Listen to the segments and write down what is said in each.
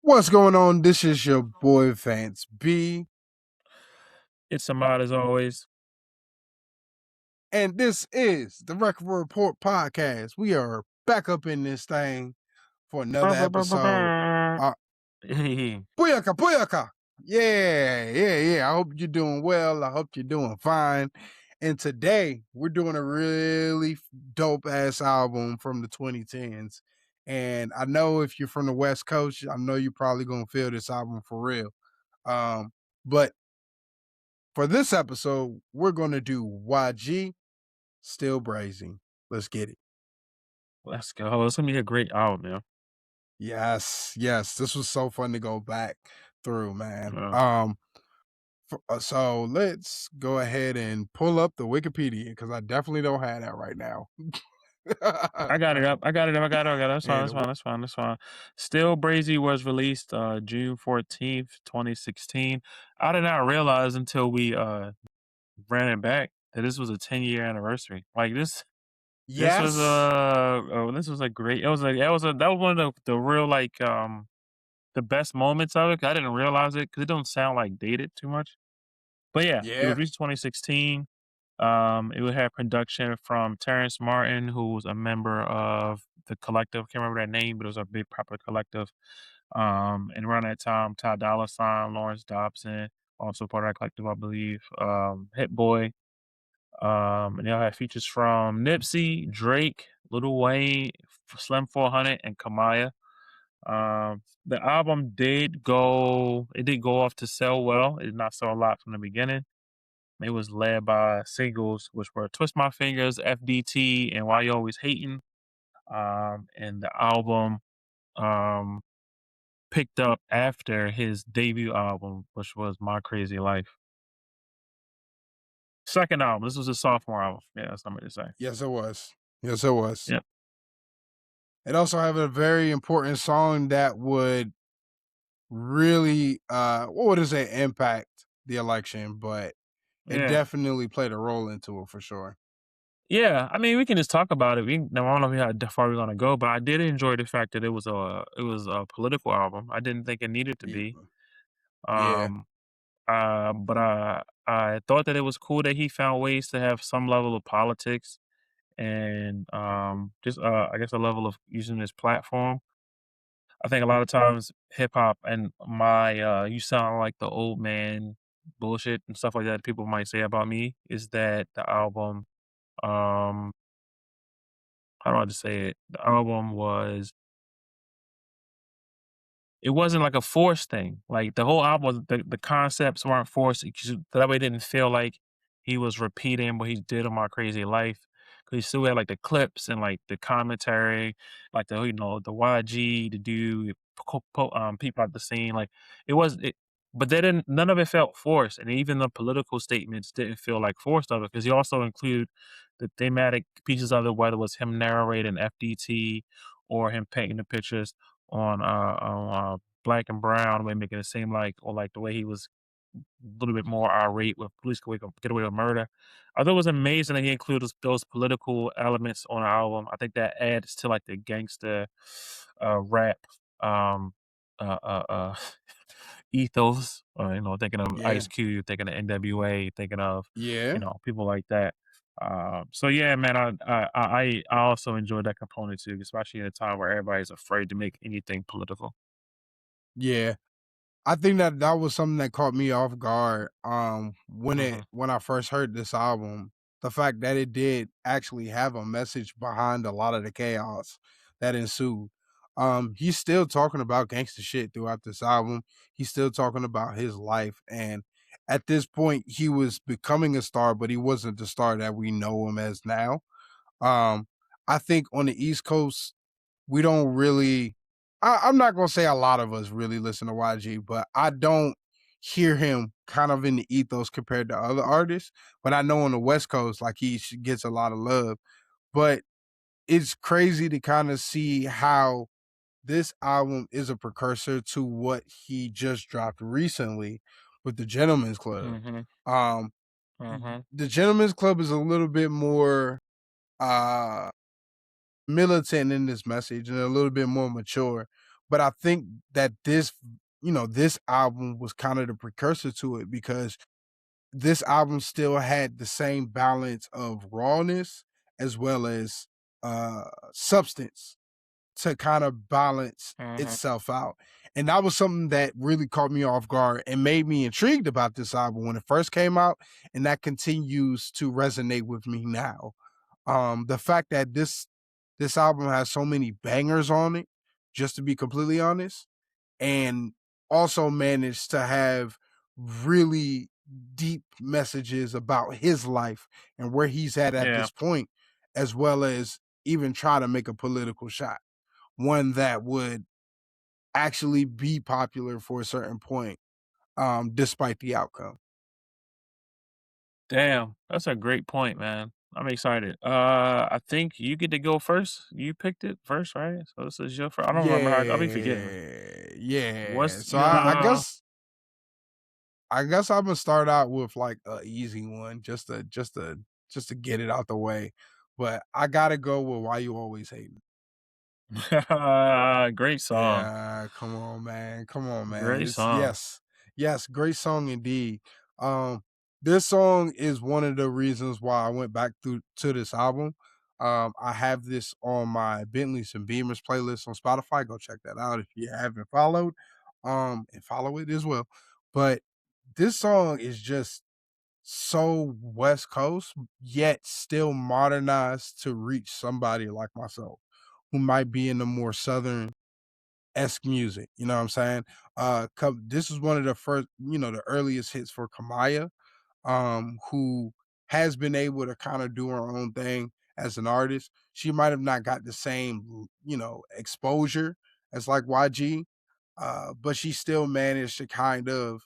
What's going on? This is your boy Vance B, It's Ahmad as always. and this is the Record Report Podcast. We are back up in this thing for another episode. Booyaka, booyaka! Yeah. I hope you're doing well. I hope you're doing fine. And today we're doing a really dope ass album from the 2010s. And I know if you're from the West Coast, I know you're probably gonna feel this album for real. But for this episode, we're going to do YG, Still Brazy. Let's get it. Let's go. It's gonna be a great album, man. Yes. This was so fun to go back through, man. Yeah. So let's go ahead and pull up the Wikipedia because I definitely don't have that right now. I got it up. I got it. That's fine. and That's fine. That's fine. That's fine. Still Brazy was released June 14th, 2016. I did not realize until we ran it back that this was a 10-year anniversary. Like this was yes, this was a great. It was like that was one of the real like the best moments of it. 'Cause I didn't realize it because it don't sound like dated too much. But yeah, it was yeah, released 2016. It would have production from Terrace Martin, who was a member of the collective. Can't remember that name, but it was a big popular collective. And around that time, Ty Dolla $ign, Lawrence Dobson, also part of that collective, I believe. Hit-Boy. And they'll have features from Nipsey, Drake, Lil Wayne, Slim 400, and Kamaiyah. The album did go off to sell well. It did not sell a lot from the beginning. It was led by singles, which were Twist My Fingaz, FDT, and Why You Always Hatin. And the album um, picked up after his debut album, which was My Krazy Life. Second album. This was a sophomore album. Yeah, that's something to say. yes, it was. Yes, it was. Yep. It also have a very important song that would really, what would I say, impact the election, but it Yeah. definitely played a role into it for sure. Yeah, I mean, we can just talk about it. Now, I don't know how far we're gonna go, but I did enjoy the fact that it was a political album. I didn't think it needed to Yeah. be. Yeah. Um, but I thought that it was cool that he found ways to have some level of politics and just I guess a level of using his platform. I think a lot of times hip hop and my you sound like the old man bullshit and stuff like that people might say about me is that the album um how do I just say it? The album was it wasn't like a forced thing. Like the whole album was the concepts weren't forced. That way it didn't feel like he was repeating what he did on My Krazy Life. Cause he still had like the clips and like the commentary, like the YG, the dude, people at the scene. Like it was it, but they didn't. None of it felt forced, and even the political statements didn't feel like forced of it because he also included the thematic pieces of it, whether it was him narrating FDT or him painting the pictures on black and brown way, making it seem like or like the way he was a little bit more irate with police could get away with murder. I thought it was amazing that he included those political elements on the album. I think that adds to like the gangster rap um uh uh uh ethos. Thinking of Yeah. Ice Cube, thinking of NWA, thinking of Yeah. people like that. So yeah, man, I also enjoyed that component too, especially in a time where everybody's afraid to make anything political. Yeah. I think that that was something that caught me off guard. Hmm. When I first heard this album, the fact that it did actually have a message behind a lot of the chaos that ensued. He's still talking about gangster shit throughout this album. He's still talking about his life, and at this point, he was becoming a star, but he wasn't the star that we know him as now. Um, I think on the East Coast, we don't really. I'm not gonna say a lot of us really listen to YG, but I don't hear him kind of in the ethos compared to other artists. But I know on the West Coast, like gets a lot of love. But it's crazy to kind of see how this album is a precursor to what he just dropped recently with the Gentleman's Club. Hmm. Um, Hmm. the Gentleman's Club is a little bit more uh militant in this message and a little bit more mature. But I think that this album was kind of the precursor to it because this album still had the same balance of rawness as well as substance to kind of balance Mhm. itself out. And that was something that really caught me off guard and made me intrigued about this album when it first came out. And that continues to resonate with me now. The fact that this album has so many bangers on it, just to be completely honest, and also managed to have really deep messages about his life and where he's at Yeah. this point, as well as even try to make a political shot, one that would actually be popular for a certain point, despite the outcome. Damn, that's a great point, man. I'm excited. I think you get to go first. You picked it first, right? So this is your first. I don't remember how I'll be forgetting. Yeah, yeah. What's So your I guess I'm gonna start out with like a easy one, just to get it out the way. But I gotta go with "Why You Always Hatin'." great song. Yeah, come on, man. Come on, man. Great It's song. yes. Yes, great song indeed. Um, this song is one of the reasons why I went back through to this album. I have this on my Bentleys and Beamers playlist on Spotify. Go check that out if you haven't followed. And follow it as well. But this song is just so West Coast, yet still modernized to reach somebody like myself who might be in the more southern esque music. You know what I'm saying? This is one of the first, the earliest hits for Kamaiyah, who has been able to kind of do her own thing as an artist. She might have not got the same, exposure as like YG, but she still managed to kind of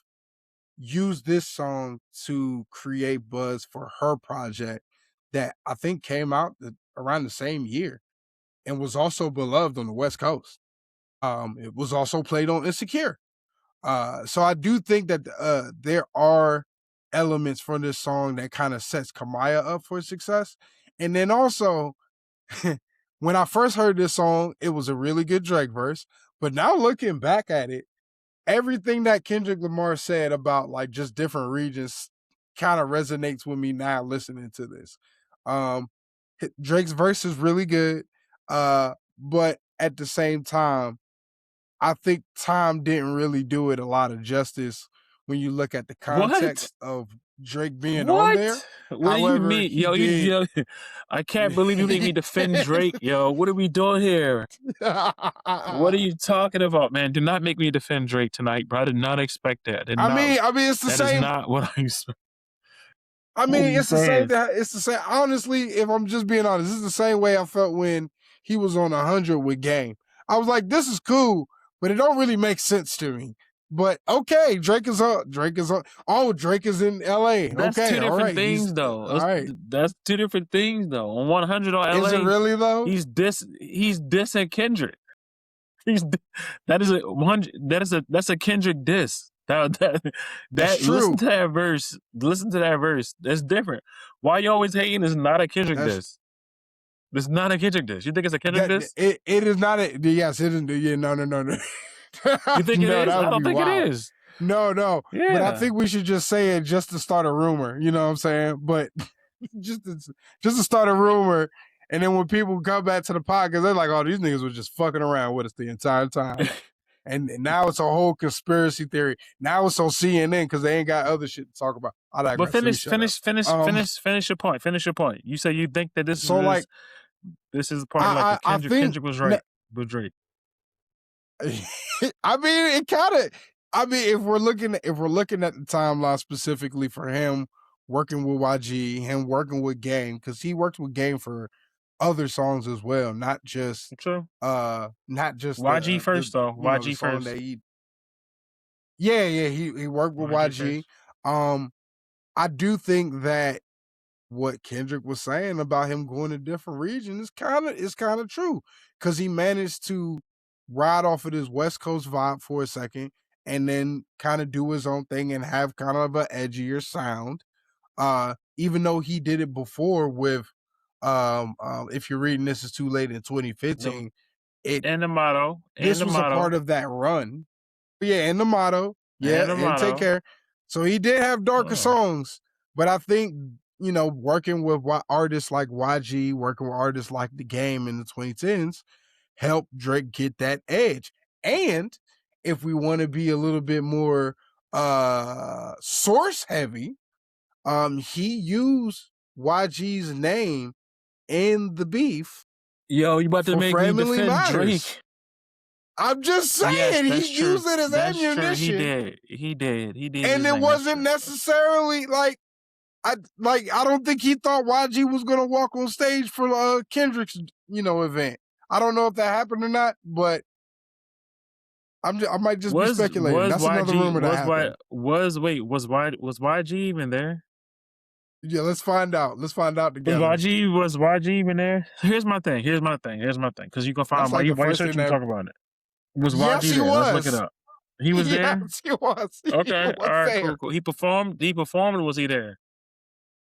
use this song to create buzz for her project that I think came out around the same year and was also beloved on the West Coast. It was also played on Insecure. So I do think that there are elements from this song that kind of sets Kamaiyah up for success. And then also, when I first heard this song, it was a really good Drake verse. But now looking back at it, everything that Kendrick Lamar said about like just different regions kind of resonates with me now listening to this. Um, Drake's verse is really good, but at the same time, I think time didn't really do it a lot of justice when you look at the What? context of Drake being on there. What? What do you However, mean? he Yo, did. I can't believe you make me defend Drake. Yo, what are we doing here? What are I you talking about, man? Do not make me defend Drake tonight, bro. I did not expect that. mean, it's the That is same. not what I expect. I What are mean, you it's the same. saying? It's the same. Honestly, if I'm just being honest, this is the same way I felt when he was on 100 with Game. I was like, this is cool, but it don't really make sense to me. But okay, Drake is on. Drake is on. Oh, Drake is in L.A. That's Okay, two all different right. He's things, though. all right. That's two different things, though. On 100 on Is it LA, really though? he's dissing Kendrick. He's that is a 100. That's a Kendrick diss. That's Listen true. to that verse. Listen to that verse. That's different. Why you always hating is not a Kendrick That's diss. It's not a Kendrick diss. You think it's a Kendrick that. diss? It is not a. Yes, it is. Yeah, no, no, no, no. You think it No, is? that I would don't be think it wild. is. No, no. But I Yeah. think we should just say it just to start a rumor. You know what I'm saying? But just to, just to start a rumor, and then when people come back to the podcast, they're like, "Oh, these niggas were just fucking around with us the entire time." And now it's a whole conspiracy theory. Now it's on CNN because they ain't got other shit to talk about. I But digress. Let me shut up. finish your point. Finish your point. You say you think that So like, this is part of like a I think Kendrick was right with Drake. I mean, it kind of. I mean, if we're looking at the timeline specifically for him working with YG, him working with Game, because he worked with Game for other songs as well, True. not just YG the first though. the YG song first. that he. Yeah, yeah, he worked with YG YG. first. Um, I do think that what Kendrick was saying about him going to different regions is kind of true because he managed to ride off of this West Coast vibe for a second and then kind of do his own thing and have kind of an edgier sound. Even though he did it before with if you're reading this is too late in The 2015. It And the motto, and This the was a part motto, of that run. Yeah, and the motto. Yeah, and the and take motto. care. So he did have darker Oh. songs, but I think working with artists like YG, working with artists like The Game in the 2010s, helped Drake get that edge. And if we want to be a little bit more source heavy, he used YG's name in the beef Yo, you about to for make me Family defend Matters. Drake? I'm just Yes, saying that's he true. used it as That's true. He ammunition, did. He did. He did and use it name. That's wasn't true. necessarily like I don't think he thought YG was gonna walk on stage for Kendrick's event. I don't know if that happened or not, but I might just be speculating. Was That's another YG rumor that was Y happened. was wait was YG even there? Yeah, let's find out. Let's find out Was together. YG even there? Here's my thing. Because you can That's find like the while you first thing searching, that. talk about it. Was Yes, YG he there? Let's look it was. up. He was there. Yes, he was. He Okay. All was right. there. Cool. Cool. He performed. He performed. Or was he there?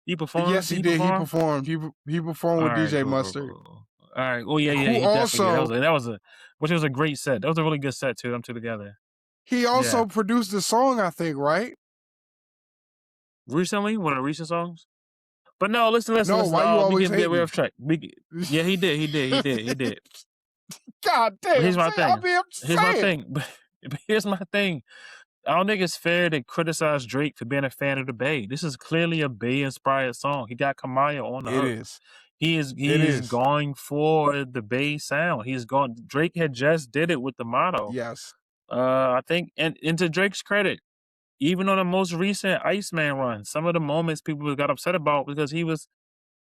He performed. Yes, Did he he did. He perform? performed. He performed All with right. DJ Cool. Cool. Mustard, Cool. Cool. All right. Oh yeah. Yeah. who He definitely did. also Which was a great set. That was a really good set too. Them two together. he Yeah. also produced the song. I think, right? Recently, one of the recent songs. But no, listen. No, Listen. why you We always get way hating? off track. Yeah, he did. He did. God But damn! here's my See, I thing. mean, I'm just Here's my saying. thing. But here's my thing. I don't think it's fair to criticize Drake for being a fan of the Bay. This is clearly a Bay inspired song. He got Kamaiyah on the It hook. is. It He is is. going for the Bay sound. He's going. Drake had just did it with the motto. Yes. I think, and to Drake's credit, even on the most recent Iceman run, some of the moments people got upset about because he was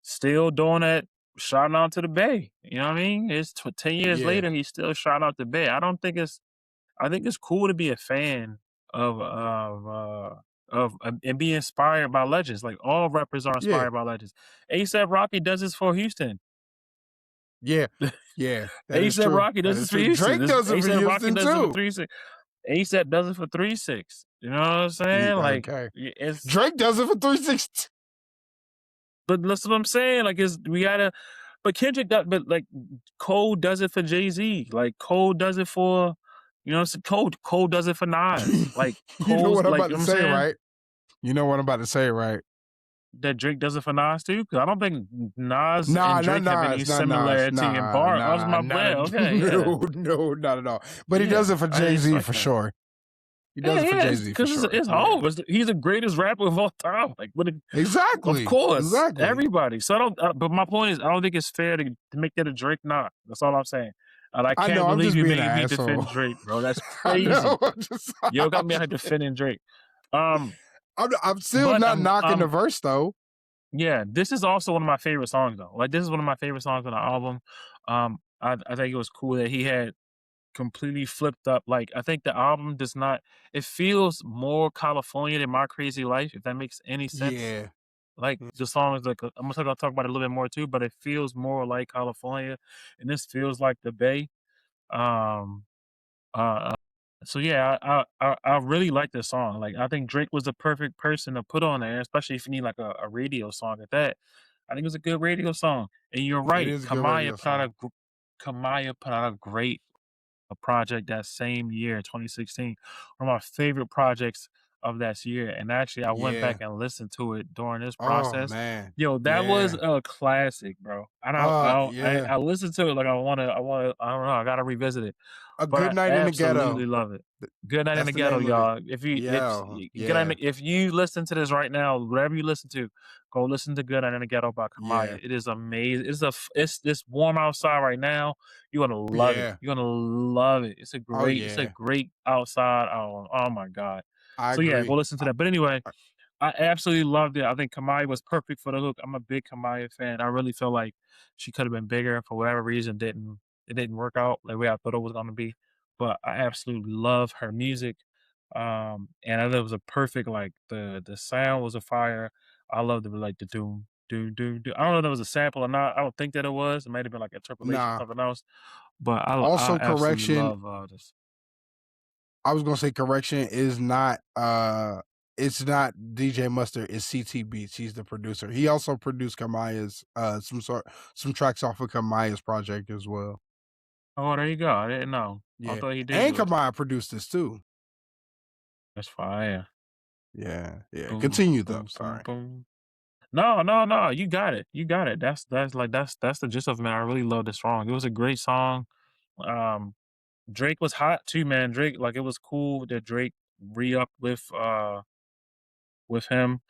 still doing that, shouting out to the Bay. You know what I mean? It's 10 years Yeah. later, he's still shouting out the Bay. I think it's cool to be a fan of and be inspired by legends. Like all rappers are Yeah. inspired by legends. ASAP Rocky does this for Houston. Yeah. Yeah. That is ASAP true. Rocky That does is this for true. Houston. Drake does it for ASAP Rocky Houston does it for too. 3-6. ASAP does it for 3-6. You know what I'm saying? Like Okay. it's Drake does it for 360. but that's what I'm saying. Like we gotta but Kendrick does but like Cole does it for Jay-Z. Like Cole does it for Cole does it for Nas. Like You know Cole's what I'm like about you know to what I'm say, saying? right? You know what I'm about to say, right? That Drake does it for Nas too? Because I don't think Nas Nah, and not Drake have any Nas, not Nas. similarity in Nah, bar. I was nah, my not yeah, a, okay, yeah. no, not at all. But he Yeah. does it for I Jay-Z respect for that. sure. He does Yeah, it for yeah, Jay-Z for because sure. it's Yeah. home. He's the greatest rapper of all time. Like, of Exactly. course, Exactly. everybody. So I don't. But my point is, I don't think it's fair to make that a Drake knock. That's all I'm saying. And I I can't know, I'm believe just you being an made me asshole. defend Drake, bro. That's I know. crazy. Yo, got me out here defending Drake. I'm still But not knocking the verse though. yeah, this is also one of my favorite songs though. Like this is one of my favorite songs on the album. I think it was cool that he had completely flipped up. Like I think the album does not. It feels more California than My Krazy Life, if that makes any sense. Yeah. Like the song is like I'm gonna talk about it a little bit more too, but it feels more like California, and this feels like the Bay. Um, uh, so yeah, I really like this song. Like I think Drake was the perfect person to put on there, especially if you need like a radio song at that. I think it was a good radio song. And you're It right, is a good radio song. Kamaiyah put out a great project that same year, 2016. One of my favorite projects of that year. And actually, I went back Yeah. and listened to it during this Oh process. man. Yo, that was Yeah. a classic, bro. And Yeah. I listened to it like I don't know, I gotta revisit it. A But Good I Night in the absolutely Ghetto. love it. Good Night in That's the the Ghetto, name of it. y'all. Yeah. Yeah. If you listen to this right now, whatever you listen to, go listen to Good Night in the Ghetto by Yeah. Kamaiyah. It is amazing. It's warm outside right now. You're gonna love it. Yeah. You're gonna love it. Oh It's a yeah. great outside. Oh my god. I So yeah, go agree. listen to that. But anyway, I absolutely loved it. I think Kamaiyah was perfect for the hook. I'm a big Kamaiyah fan. I really feel like she could have been bigger for whatever reason. It didn't work out the way I thought it was gonna be. But I absolutely love her music. And I thought it was a perfect like the sound was a fire. I love the like the doom doom doom doom. I don't know if it was a sample or not. I don't think that it was. It might have been like interpolation or Nah. something else. But I Also, absolutely correction. love this. I was gonna say correction is not it's not DJ Mustard, it's CT Beats. He's the producer. He also produced Kamaiyah's some tracks off of Kamaiyah's project as well. Oh, there you go. I didn't know. I Yeah, thought he did and do it. Kamaiyah produced this too. That's fire. Yeah, yeah. Boom, Continue though. boom, boom, Sorry. boom. No, no, no. You got it. You got it. That's the gist of it, man. I really love the song. It was a great song. Um, Drake was hot too, man. Drake, like it was cool that Drake re-upped with him.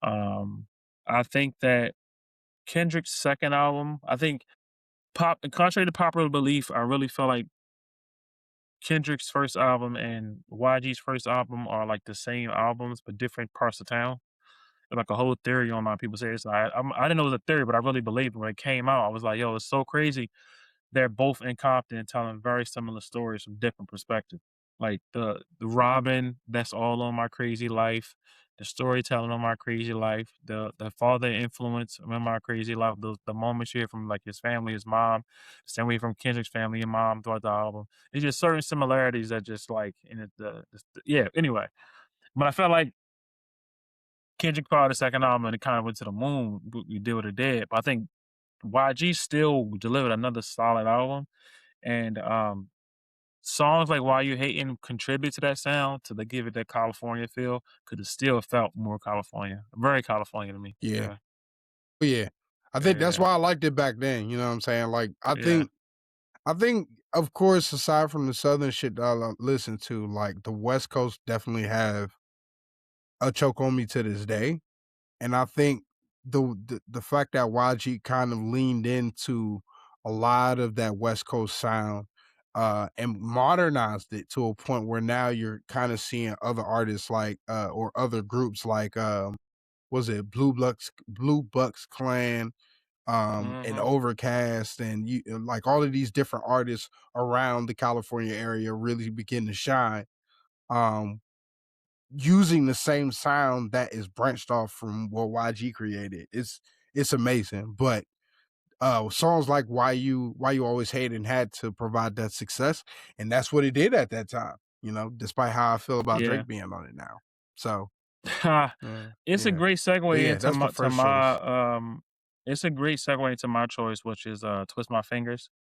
Um, I think that Kendrick's second album, I think contrary to popular belief, I really feel like Kendrick's first album and YG's first album are like the same albums but different parts of town. Like a whole theory on my people say this. I didn't know it was a theory, but I really believed it when it came out. I was like, yo, it's so crazy. They're both in Compton telling very similar stories from different perspectives. Like the Robin, that's all on My Krazy Life, the storytelling on My Krazy Life, the father influence on My Krazy Life, the moments you hear from like his family, his mom, the same way from Kendrick's family and mom throughout the album. It's just certain similarities that just like in yeah. Anyway, but I felt like Kendrick part of the second album and it kind of went to the moon. We did what it did, but I think YG still delivered another solid album, and songs like "Why You Hating" contribute to that sound to give it that California feel. Could have still felt more California, very California to me. Yeah. Yeah, But yeah. I think that's yeah, why I liked it back then. You know what I'm saying? Like yeah. I think of course aside from the southern shit that listen to, like the West Coast definitely have a choke on me to this day. And I think the fact that YG kind of leaned into a lot of that West Coast sound, and modernized it to a point where now you're kind of seeing other artists like, or other groups like, was it Blue Bucks Clan, and Mhm. Overcast, and like all of these different artists around the California area really begin to shine. Um, Using the same sound that is branched off from what YG created. It's amazing. But songs like Why You Always Hatin' had to provide that success. And that's what it did at that time, despite how I feel about Yeah. Drake being on it now. So yeah, It's a yeah. great But segue yeah, into that's my my first choice. it's a great segue into my choice, which is Twist My Fingers.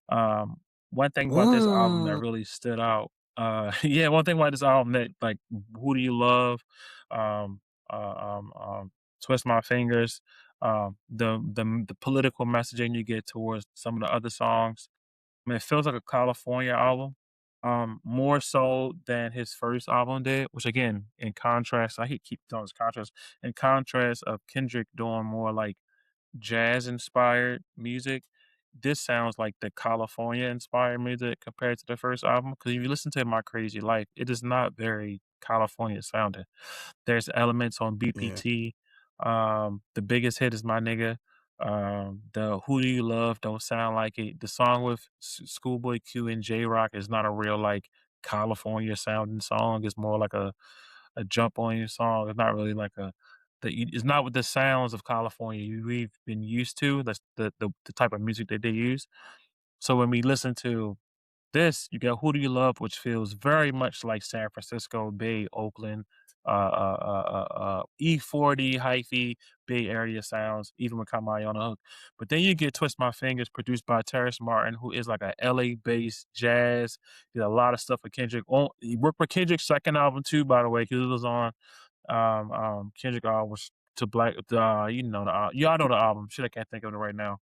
Um, one thing about this album that Ooh. really stood out, yeah, one thing about this album that like Who Do You Love, um, Twist My Fingers, the political messaging you get towards some of the other songs. I mean, it feels like a California album, more so than his first album did, which again, in contrast, I hate keep throwing this contrast, in contrast of Kendrick doing more like jazz inspired music. This sounds like the California inspired music compared to the first album. Because if you listen to My Krazy Life, it is not very California sounding. There's elements on Yeah. BPT. The biggest hit is My Nigga. The Who Do You Love don't sound like it. The song with Schoolboy Q and J Rock is not a real like California sounding song. It's more like a jump on you song. It's not really like it's not with the sounds of California we've been used to. That's the type of music that they use. So when we listen to this, you got Who Do You Love, which feels very much like San Francisco Bay, Oakland, E40, hyphy, Bay Area sounds, even with Kamaiyah on the hook. But then you get Twist My Fingers, produced by Terrace Martin, who is like a LA based jazz. Did a lot of stuff with Kendrick. He worked with Kendrick's second album too, by the way, because it was on Kendrick was to Black. You know y'all know the album. Shit, I can't think of it right now.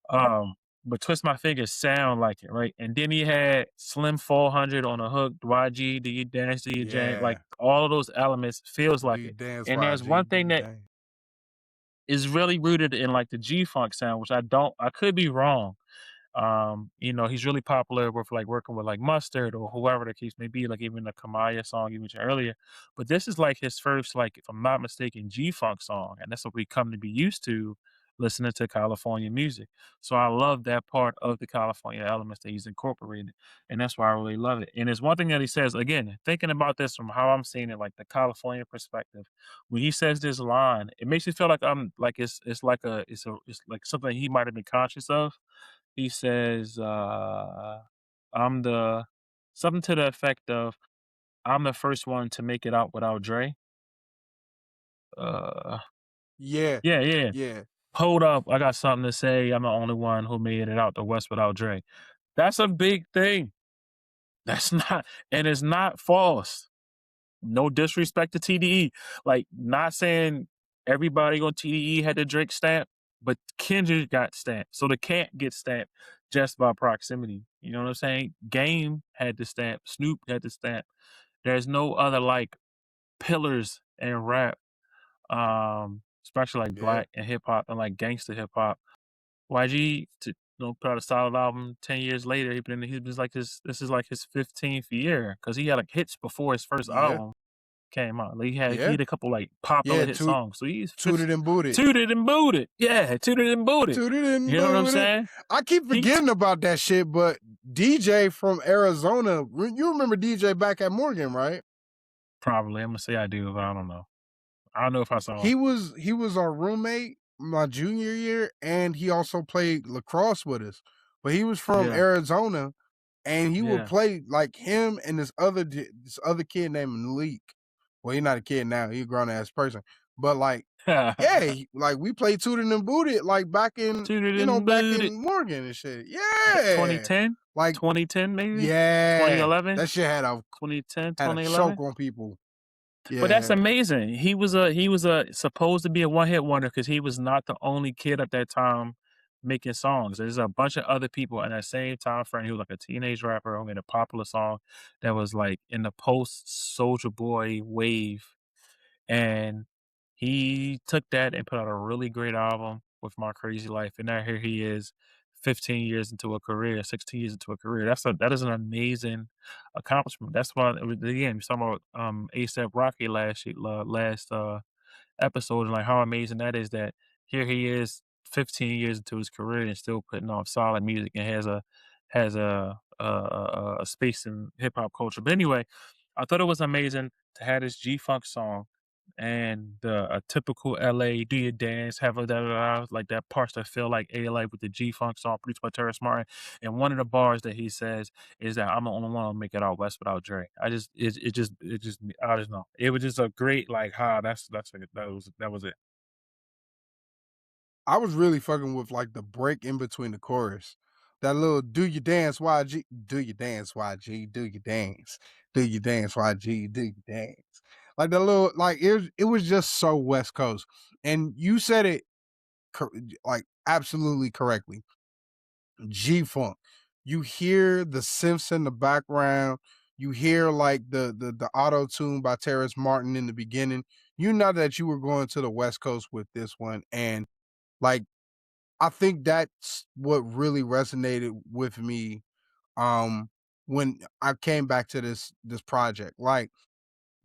Um, but Twist My Fingers sound like it, right? And then he had Slim 400 on the hook, YG, Do You Dance, Do You Jam? Like Yeah. all of those elements feels Do like you it. dance, And there's YG? one Do thing you that dance? is really rooted in like the G Funk sound, which I could be wrong. He's really popular with like working with like Mustard or whoever the case may be, like even the Kamaiyah song you mentioned earlier. But this is like his first, like, if I'm not mistaken, G Funk song. And that's what we come to be used to listening to California music. So I love that part of the California elements that he's incorporated. And that's why I really love it. And it's one thing that he says, again, thinking about this from how I'm seeing it, like the California perspective, when he says this line, it makes me feel like I'm like it's like something he might have been conscious of. He says, I'm the something to the effect of, "I'm the first one to make it out without Dre." Uh, Yeah. yeah, yeah. Yeah. "Hold up, I got something to say. I'm the only one who made it out the West without Dre." That's a big thing. That's not and it's not false. No disrespect to TDE. Like, not saying everybody on TDE had the Drake stamp, but Kendrick got stamped. So the can't get stamped just by proximity. You know what I'm saying? Game had the stamp. Snoop had the stamp. There's no other like pillars in rap, especially like Yeah, black and hip hop and like gangster hip hop. YG to put out a solid album 10 years later. He was like this is like his 15th year because he had like hits before his first yeah, album came out. Like he yeah, had a couple like popular yeah. hit songs. So he's Tooted and booted. tooted and booted. Yeah, tooted and booted. Tooted and You know what I'm booted. saying? I keep He forgetting about that shit, but DJ from Arizona, you remember DJ back at Morgan, right? probably I'm gonna say I do, but I don't know. I don't know if I saw him. He was our roommate my junior year, and he also played lacrosse with us. But he was from Yeah, Arizona, and he would yeah. play like him and this other kid named Malik. Well, he's not a kid now; he's a grown ass person. But like, yeah, like we played Tooted and Booted like back in Tooted you know and back booted. in Morgan and shit. Yeah, 2010, like 2010 maybe, yeah, 2011, that shit had a 2010, had a 2011. choke on people. But that's Yeah, amazing. He was a supposed to be a one hit wonder because he was not the only kid at that time making songs. There's a bunch of other people in that same time frame. He was like a teenage rapper who made a popular song that was like in the post Soldier Boy wave, and he took that and put out a really great album with My Krazy Life. And now here he is, 15 years into a career, 16 years into a career. That is an amazing accomplishment. That's why again, we talking about ASAP Rocky last episode and like how amazing that is that here he is 15 years into his career and still putting off solid music and has a space in hip hop culture. But anyway, I thought it was amazing to have this G Funk song and a typical LA do you dance, have a da da da like that parts that feel like LA with the G Funk song produced by Terrace Martin. And one of the bars that he says is that I'm the only one to make it out west without Drake. It just I just know. It was just a great like that was it. I was really fucking with like the break in between the chorus. That little do you dance YG, do you dance YG, do you dance, do you dance YG, do you dance. Like the little like it was just so West Coast. And you said it like absolutely correctly. G Funk. You hear the synths in the background. You hear like the auto tune by Terrace Martin in the beginning. You know that you were going to the West Coast with this one, and like I think that's what really resonated with me when I came back to this project. Like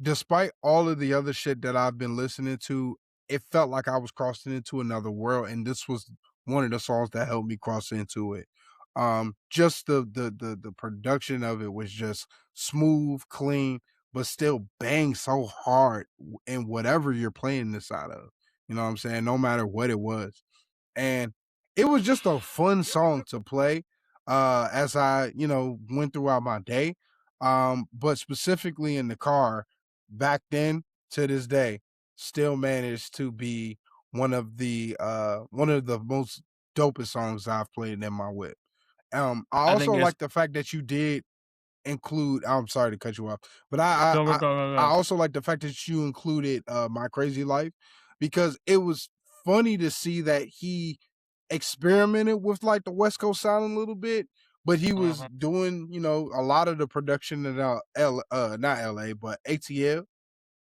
despite all of the other shit that I've been listening to, it felt like I was crossing into another world, and this was one of the songs that helped me cross into it. Just the production of it was just smooth, clean, but still bang so hard in whatever you're playing this out of. You know what I'm saying? No matter what it was. And it was just a fun song to play as I went throughout my day. But specifically in the car back then to this day, still managed to be one of the most dopest songs I've played in my whip. I I also think it's like the fact that you did include I'm sorry to cut you off, but I go I go I, go go I go. also like the fact that you included My Krazy Life because it was funny to see that he experimented with like the West Coast sound a little bit, but he was Mhm. doing a lot of the production in not LA, but ATL.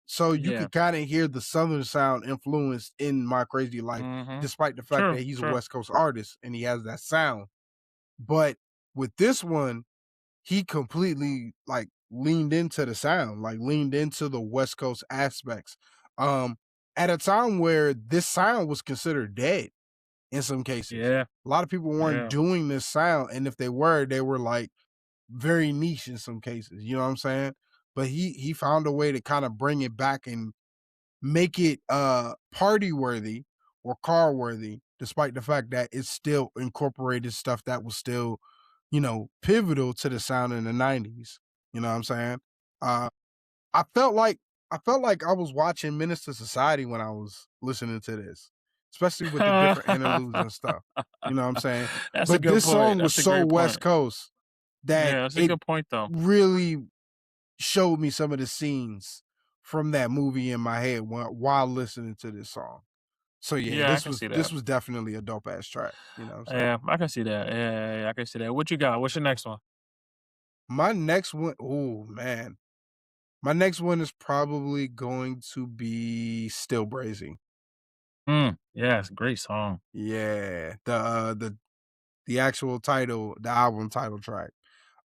So you Yeah. could kind of hear the Southern sound influence in My Krazy Life, Mhm. despite the fact True, that he's a true. West Coast artist and he has that sound. But with this one, he completely like leaned into the sound, like leaned into the West Coast aspects. Um, at a time where this sound was considered dead in some cases. Yeah, A lot of people weren't yeah. doing this sound, and if they were like very niche in some cases. You know what I'm saying? But he found a way to kind of bring it back and make it party worthy or car worthy, despite the fact that it still incorporated stuff that was still pivotal to the sound in the 90s. You know what I'm saying? Uh I felt like I was watching Minister Society when I was listening to this, especially with the different interludes and stuff. You know what I'm saying? That's a But good this point. song was That's a so great West point. Coast. that Yeah, that's a it good point though. really showed me some of the scenes from that movie in my head while listening to this song. So yeah, Yeah, I can see this that. was definitely a dope ass track. You know what I'm saying? Yeah, I can see that. Yeah, I can see that. What you got? What's your next one? My next one, oh man, my next one is probably going to be Still Brazy. Yeah, it's a great song. Yeah, the actual title, the album title track.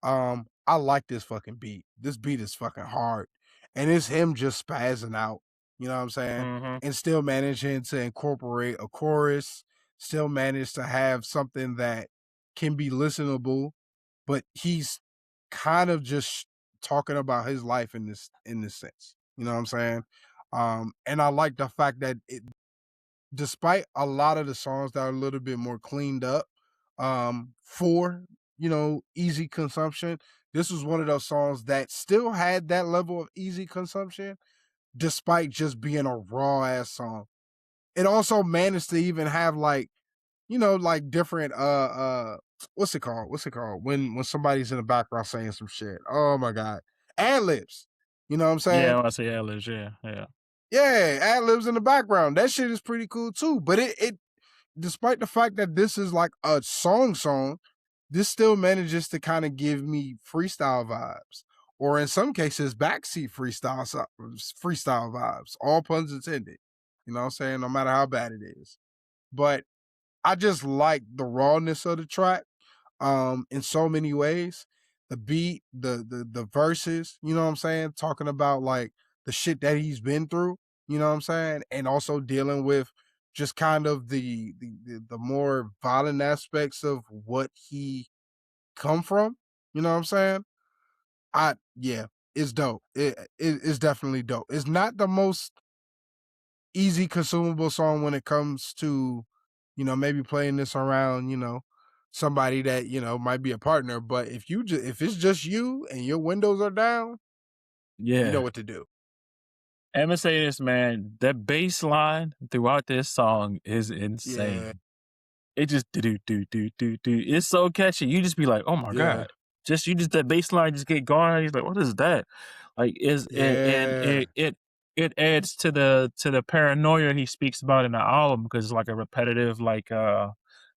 I like this fucking beat. This beat is fucking hard. And it's him just spazzing out, you know what I'm saying? Mhm. And still managing to incorporate a chorus, still manage to have something that can be listenable, but he's kind of just talking about his life in this sense. You know what I'm saying? And I like the fact that despite a lot of the songs that are a little bit more cleaned up, for easy consumption, this was one of those songs that still had that level of easy consumption despite just being a raw ass song. It also managed to even have like, like different what's it called? What's it called? When somebody's in the background saying some shit. Oh my god. Ad libs. You know what I'm saying? Yeah, when I say ad-libs, yeah, yeah. Yeah, ad libs in the background. That shit is pretty cool too. But it despite the fact that this is like a song, this still manages to kind of give me freestyle vibes, or in some cases, backseat freestyle vibes. All puns intended. You know what I'm saying? No matter how bad it is, but I just like the rawness of the track in so many ways. The beat, the verses, you know what I'm saying? Talking about like the shit that he's been through, you know what I'm saying? And also dealing with just kind of the more violent aspects of what he come from, you know what I'm saying? I yeah, it's dope. It's definitely dope. It's not the most easy consumable song when it comes to, maybe playing this around, somebody that, might be a partner. But if it's just you and your windows are down, you know Yeah. what to do. Imma say this, man, that bass line throughout this song is Yeah, insane. It just do do do do do do. It's so catchy. You just be like, "Oh my yeah, god." That bass line just get going. He's like, "What is that?" Like is and yeah, it adds to the paranoia he speaks about in the album because it's like a repetitive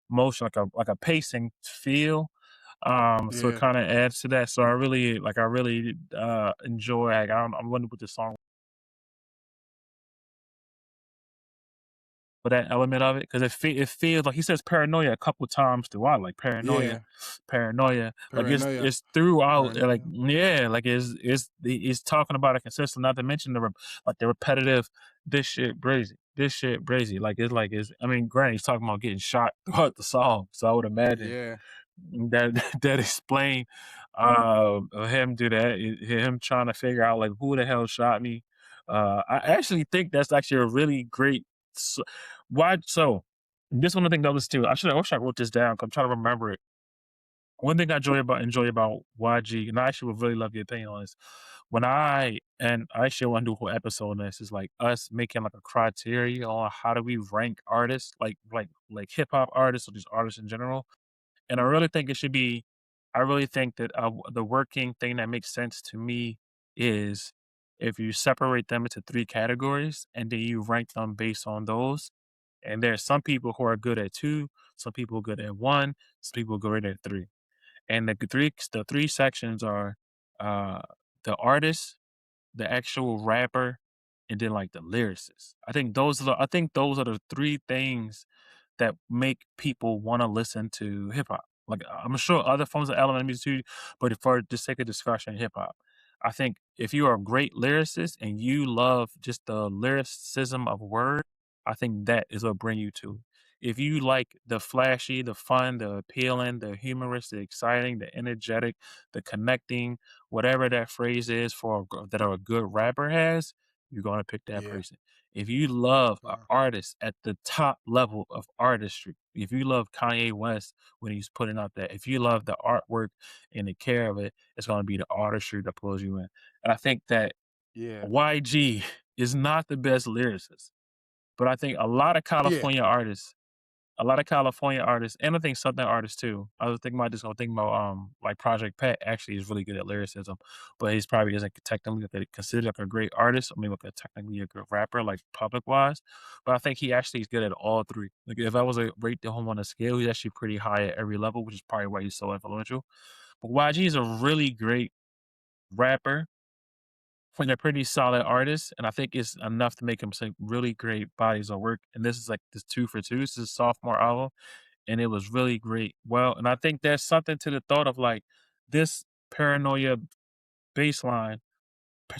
motion, like a pacing feel. So it yeah, kind of adds to that. So I really enjoy. Like, I'm wondering what the song for that element of it because it feels like he says paranoia a couple times throughout, like paranoia, yeah. paranoia, like Paranoia, it's throughout, like paranoia. yeah, like he's talking about it consistent. Not to mention the repetitive, this shit brazy, like it's. I mean, granted, he's talking about getting shot throughout the song, so I would imagine Yeah, that that explain him do that, him trying to figure out like who the hell shot me. I actually think that's actually a really great. s- Why so? This one of the things I was too. I wish I wrote this down. 'Cause I'm trying to remember it. One thing I enjoy about YG, and I actually would really love your opinion on this. I actually want to do a whole episode on this, is like us making like a criteria on how do we rank artists, like hip hop artists or just artists in general. And I really think it should be I really think that, the working thing that makes sense to me is if you separate them into 3 categories and then you rank them based on those. And there's some people who are good at 2, some people are good at 1, some people are good at 3. And the 3 sections are, uh, the artist, the actual rapper, and then, like, the lyricist. I think those are the 3 things that make people wanna listen to hip hop. Like, I'm sure other forms of element music too, but for the sake of discussion, hip hop. I think if you are a great lyricist and you love just the lyricism of word, I think that is what bring you to. If you like the flashy, the fun, the appealing, the humorous, the exciting, the energetic, the connecting, whatever that phrase is that a good rapper has, you're gonna pick that yeah, person. If you love an yeah, artist at the top level of artistry, if you love Kanye West when he's putting out that, if you love the artwork and the care of it, it's gonna be the artistry that pulls you in. And I think that yeah, YG is not the best lyricist, but I think a lot of yeah, California artists a lot of California artists, and I think Southern artists too. I was thinking about this. I was thinking about like Project Pat actually is really good at lyricism, but he's probably isn't technically like, considered like a great artist, or maybe like a technically a good rapper, like public wise. But I think he actually is good at all three. Like if I was to rate him on a scale, he's actually pretty high at every level, which is probably why he's so influential. But YG is a really great rapper and a pretty solid artist, and I think it's enough to make him some really great bodies of work. And this is like this 2 for 2. This is his sophomore album, and it was really great. Well, and I think there's something to the thought of like this paranoia bass line,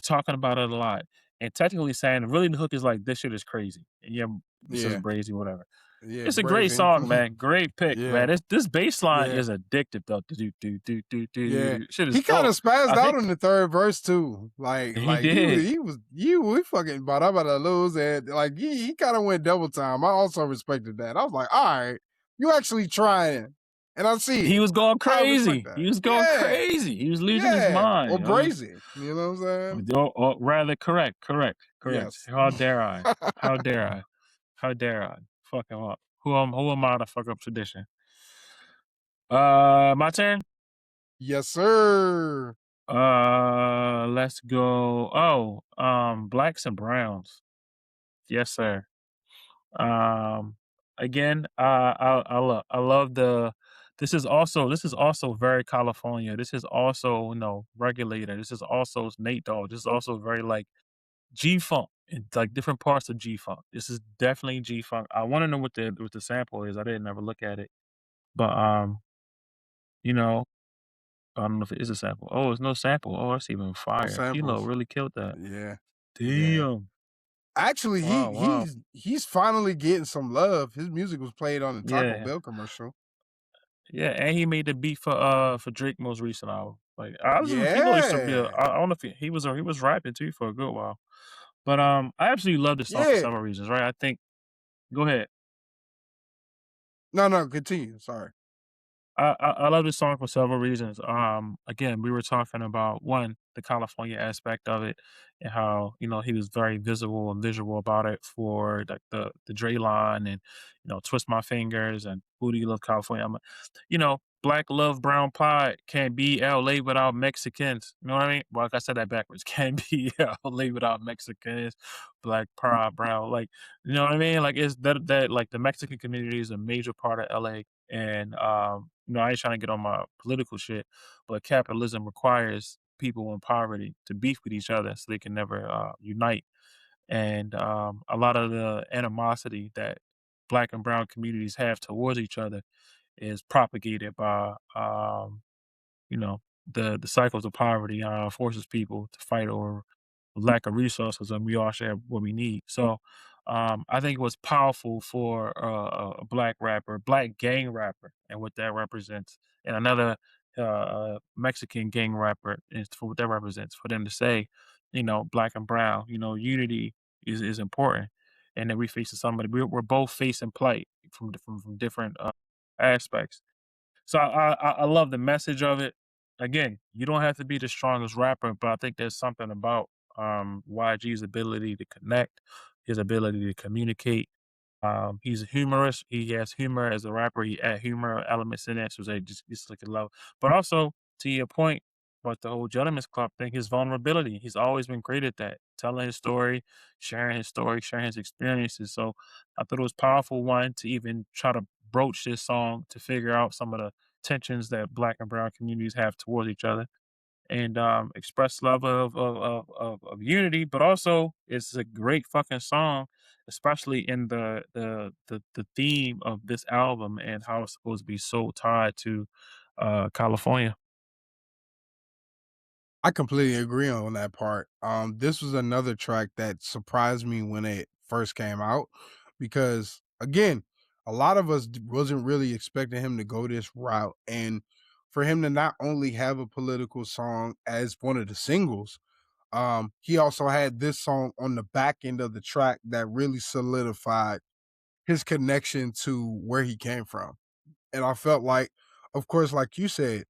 talking about it a lot, and technically saying really the hook is like this shit is crazy. And yeah, this is Yeah. brazy, whatever. Yeah, It's a great brazen. song, man. Great pick, man. Yeah. This bass line Yeah. is addictive though. Do do do do do Yeah. do. Shit is He kinda dope. spazzed I out think on the 3rd verse too. Like he like did. he was you we fucking but I'm about to lose it. Like he kinda went double time. I also respected that. I was like, all right, you actually trying. And I see He it. was going I respect crazy. that. He was going Yeah. crazy. He was losing his Yeah. mind. Or You know, he was brazy. You know what I'm saying? or rather correct. Yes. How dare I? How dare I? How dare I? Fuck him up. Who am I to fuck up tradition? My turn? Yes, sir. Let's go. Oh, blacks and browns. Yes, sir. Um, again, I love the. This is also very California. This is also regulator. This is also Nate Dogg. This is also very like G Funk and like different parts of G Funk. This is definitely G Funk. I want to know what the sample is. I didn't ever look at it, but you know, I don't know if it is a sample. Oh, it's no sample. Oh, that's even No fire. Kilo samples. really killed that. Yeah. Yeah. Damn. Actually, Wow, wow. he's finally getting some love. His music was played on the Taco Yeah. Bell commercial. Yeah, and he made the beat for Drake most recent album. Like I listen to Kilo used to be a Yeah. I don't know if he was rapping too for a good while. But I absolutely love this song for Yeah. several reasons, right? I think go ahead. No, no, continue. Sorry. I love this song for several reasons. Again, we were talking about one, the California aspect of it, and how he was very visible and visual about it for like the Dre line and Twist My Fingers and Who Do You Love California. Black love brown pie can't be LA without Mexicans. You know what I mean? Well, like I said that backwards. Can't be LA without Mexicans. Black pride brown, like you know what I mean? Like it's that like the Mexican community is a major part of LA and I ain't trying to get on my political shit, but capitalism requires people in poverty to beef with each other so they can never unite. And a lot of the animosity that black and brown communities have towards each other is propagated by you know, the cycles of poverty forces people to fight over lack of resources, and we all share what we need. So, I think it was powerful for a black rapper, black gang rapper, and what that represents, and another Mexican gang rapper, is for what that represents. For them to say, black and brown, unity is important, and that we facing somebody. We're both facing plight from different aspects. So I love the message of it. Again, you don't have to be the strongest rapper, but I think there's something about YG's ability to connect, his ability to communicate. He's a humorist. He has humor as a rapper. He add humor elements in it, so they just like a love. But also to your point about the whole Gentleman's Club thing, his vulnerability. He's always been great at that, telling his story, sharing his experiences. So I thought it was powerful one to even try to broach this song to figure out some of the tensions that black and brown communities have towards each other and express love of unity, but also it's a great fucking song, especially in the theme of this album and how it's supposed to be so tied to California. I completely agree on that part. This was another track that surprised me when it first came out because, again, a lot of us wasn't really expecting him to go this route, and for him to not only have a political song as one of the singles, he also had this song on the back end of the track that really solidified his connection to where he came from. And I felt like, of course, like you said,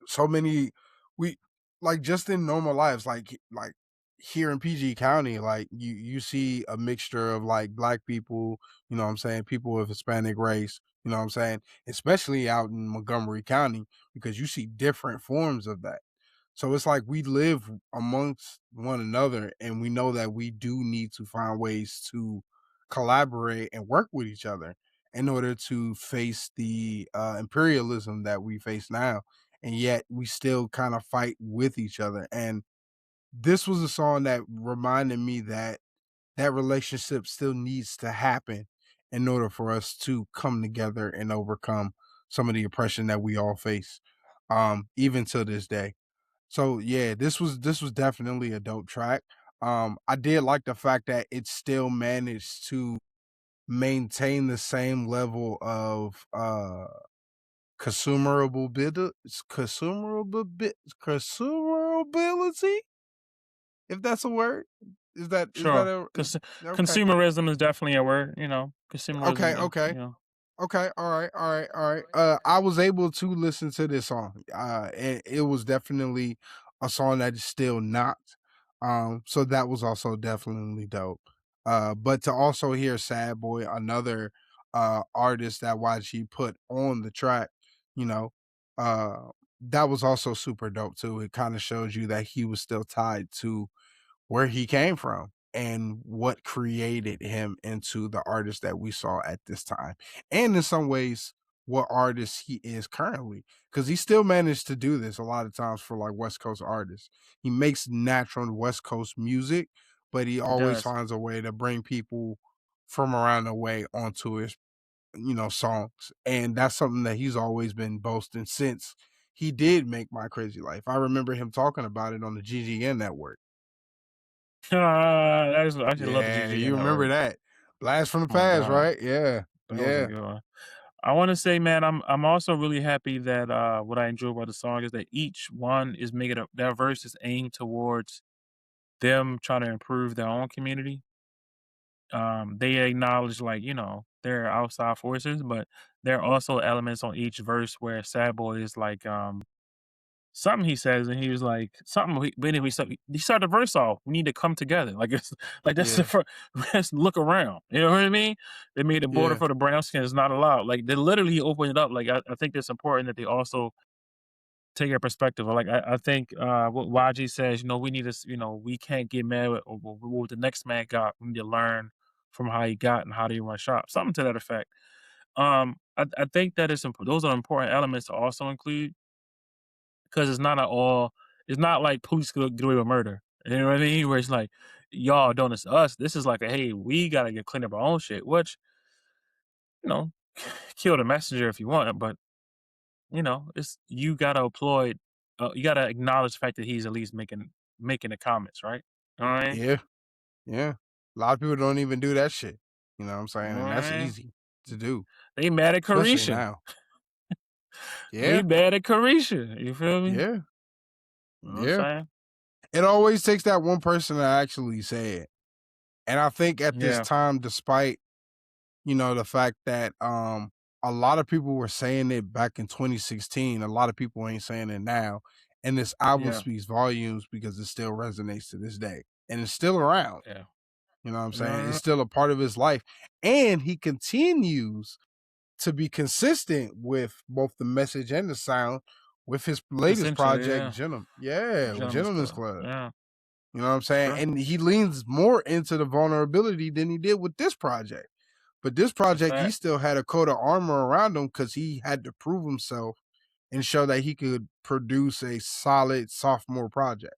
so many we like just in normal lives, like here in PG County, like you see a mixture of like black people, you know what I'm saying, people of Hispanic race, you know what I'm saying, especially out in Montgomery County, because you see different forms of that. So it's like we live amongst one another and we know that we do need to find ways to collaborate and work with each other in order to face the imperialism that we face now. And yet we still kind of fight with each other. And this was a song that reminded me that that relationship still needs to happen in order for us to come together and overcome some of the oppression that we all face, even to this day. So yeah, this was definitely a dope track. I did like the fact that it still managed to maintain the same level of consumerability, if that's a word. Is that Sure. a okay. Consumerism is definitely a word, you know. Okay, Consumerism, okay. you know. Okay, all right, all right, all right. I was able to listen to this song. And it was definitely a song that is still not. So that was also definitely dope. But to also hear Sad Boy, another artist that YG put on the track, you know, that was also super dope too. It kind of shows you that he was still tied to where he came from and what created him into the artist that we saw at this time. And in some ways, what artist he is currently. Because he still managed to do this a lot of times for like West Coast artists. He makes natural West Coast music, but he It always does. finds a way to bring people from around the way onto his, songs. And that's something that he's always been boasting since he did make My Krazy Life. I remember him talking about it on the GGN network. I just love the Yeah, GGN you remember network. that. Blast from the Oh my past, god. right? Yeah, That was a yeah, good one. I wanna say, man, I'm also really happy that, what I enjoy about the song is that each one is making a their verse is aimed towards them trying to improve their own community. They acknowledge, like, you know, there are outside forces, but there are also elements on each verse where Sad Boy is like, something he says, and he was like, something but anyway, so he started the verse off, "We need to come together." Like, it's like, that's the yeah, first. Let's look around, you know what I mean? They made the border yeah, for the brown skin is not allowed. Like, they literally opened it up. Like, I think it's important that they also take a perspective. Like, I think, what YG says, you know, we need to you know, we can't get mad with what the next man got. We need to learn from how he got and how he run shop, something to that effect. I think that is those are important elements to also include, 'cause it's not like police could get away with murder. You know what I mean? Where it's like, y'all don't, it's us. This is like a, "Hey, we gotta get clean up our own shit," which, you know, kill the messenger if you want, but, you know, it's you gotta you gotta acknowledge the fact that he's at least making the comments, right? You know what I mean? yeah, yeah. A lot of people don't even do that shit. You know what I'm You saying? know what And that's I mean? easy to do, They mad at especially Carisha. now. They Yeah, mad at Carisha. You feel me? yeah, You know what I'm yeah. saying? It always takes that one person to actually say it. And I think at this Yeah, time, despite the fact that a lot of people were saying it back in 2016, a lot of people ain't saying it now. And this album yeah, speaks volumes because it still resonates to this day. And it's still around. yeah. You know what I'm saying? It's Uh, still a part of his life. And he continues to be consistent with both the message and the sound with his latest Essentially, project, yeah. Gentleman. Yeah, with Gentleman's Gentleman's Club. Club. Yeah, You know what I'm saying? sure. And he leans more into the vulnerability than he did with this project. But this It's a project, he fact. still had a coat of armor around him because he had to prove himself and show that he could produce a solid sophomore project.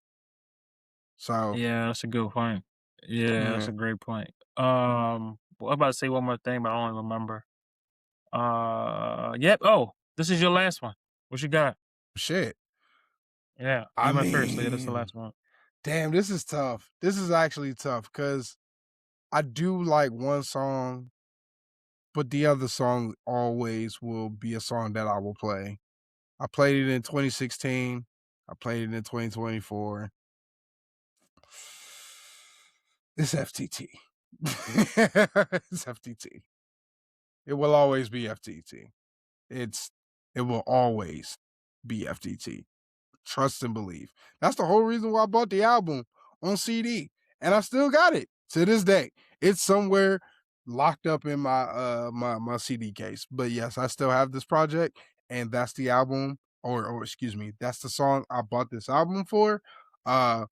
So, Yeah, that's a good point. Yeah, that's yeah, a great point. Well, I'm about to say one more thing, but I don't remember. Yep. Oh, this is your last one. What you got? shit. Yeah, I you went first, so yeah, that's the mean, last one. damn, this is tough. This is actually tough because I do like one song, but the other song always will be a song that I will play. I played it in 2016. I played it in 2024. It's FTT. It's FTT. It will always be FTT. It's it will always be FTT. Trust and believe. That's the whole reason why I bought the album on CD, and I still got it to this day. It's somewhere locked up in my CD case. But yes, I still have this project, and that's the album, or excuse me, that's the song I bought this album for. Uh,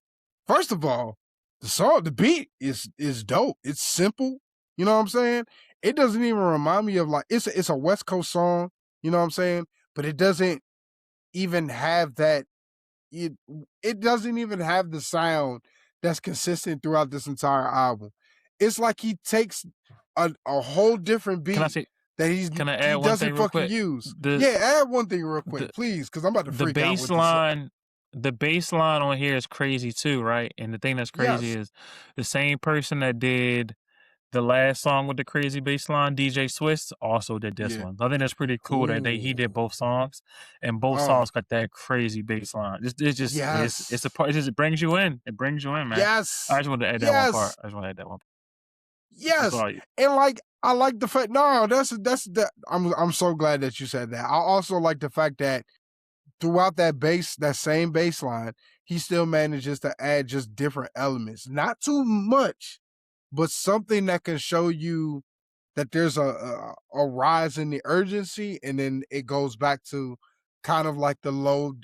First of all, the beat is dope. It's simple. You know what I'm saying? It doesn't even remind me of like it's a West Coast song. You know what I'm saying? But it doesn't even have that it it doesn't even have the sound that's consistent throughout this entire album. It's like he takes a whole different Can I beat say? that Can I he add one thing doesn't real fucking quick? use. The Yeah, add one thing real quick, the please, because I'm about to the freak out with this. the bass line on here is crazy too, right? And the thing that's crazy Yes. is the same person that did the last song with the crazy bass line, DJ Swiss, also did this Yeah. one. I think that's pretty cool that he did Ooh. both songs, and both Oh, songs got that crazy bass line. It's just it's a yes. part. It just brings you in. It brings you in, man. I Yes. just wanted to add that one part. Yes. I just want to add that one. That's Yes. all. And like I like the fact no, that's that I'm so glad that you said that. I also like the fact that throughout that same bass line, he still manages to add just different elements. Not too much, but something that can show you that there's a rise in the urgency, and then it goes back to kind of like the low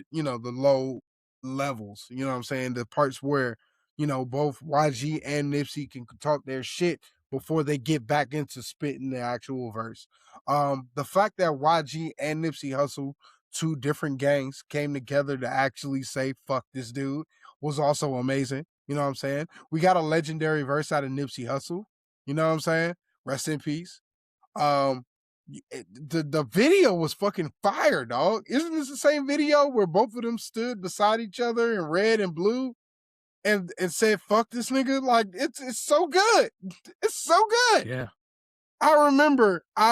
levels. You know what I'm saying? The parts where both YG and Nipsey can talk their shit before they get back into spitting the actual verse. The fact that YG and Nipsey Hussle, two different gangs, came together to actually say "fuck this dude" was also amazing. You know what I'm saying? We got a legendary verse out of Nipsey Hussle. You know what I'm saying? Rest in peace. The video was fucking fire, dog. Isn't this the same video where both of them stood beside each other in red and blue and said "fuck this nigga"? Like it's so good. It's so good. Yeah. I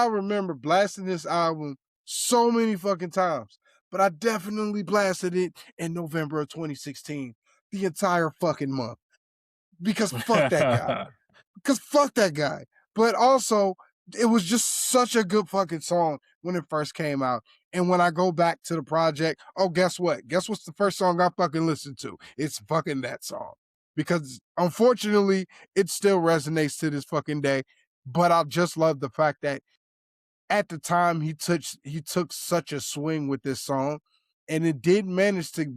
remember blasting this album so many fucking times, but I definitely blasted it in November of 2016, the entire fucking month, because fuck that guy. Because fuck that guy. But also, it was just such a good fucking song when it first came out. And when I go back to the project, oh, guess what? Guess what's the first song I fucking listened to? It's fucking that song. Because unfortunately, it still resonates to this fucking day. But I just love the fact that at the time he took such a swing with this song, and it did manage to,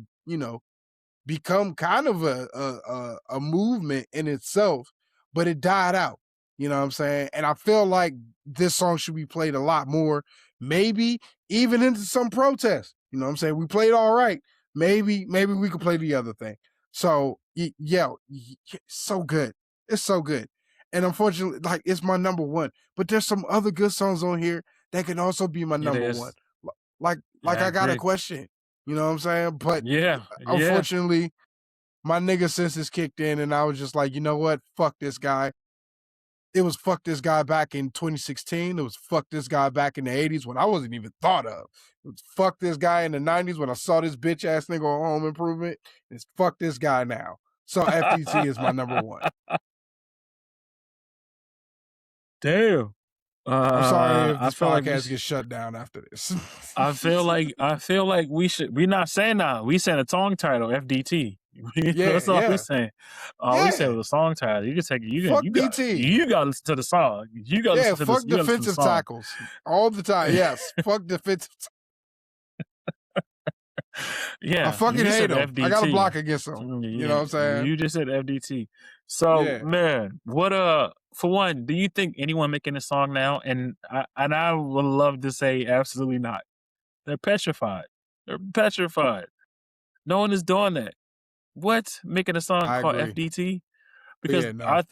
become kind of a movement in itself, but it died out. You know what I'm saying? And I feel like this song should be played a lot more, maybe even into some protests. You know what I'm saying? We played all right. Maybe we could play the other thing. So so good. It's so good. And unfortunately, like it's my number one. But there's some other good songs on here that can also be my It number one. is. Like Yeah, I I got a agree. question. You know what I'm saying? But Yeah, yeah. unfortunately, my nigga senses kicked in, and I was just like, you know what? Fuck this guy. It was fuck this guy back in 2016. It was fuck this guy back in the 80s when I wasn't even thought of. It was fuck this guy in the 90s when I saw this bitch ass nigga on Home Improvement. It's fuck this guy now. So FTT is my number one. Damn. I'm sorry if I this feel like podcast gets shut down after this. I feel like we're not saying that. We saying a song title, FDT. Yeah, That's all we yeah, saying. We said yeah. the song title. You can take it. Fuck DT. You got to listen to the song. You got to Yeah, listen to this. fuck You got to listen to the defensive song. tackles all the time. Yes, fuck defensive. I Yeah, fucking you hate said him. I got a FDT. block against him. You know what Yeah, I'm saying? you just said FDT. So Yeah. man, what for one, do you think anyone making a song now? And I would love to say absolutely not. They're petrified. They're petrified. No one is doing that. What? Making a song I called agree. FDT? But Because yeah, no.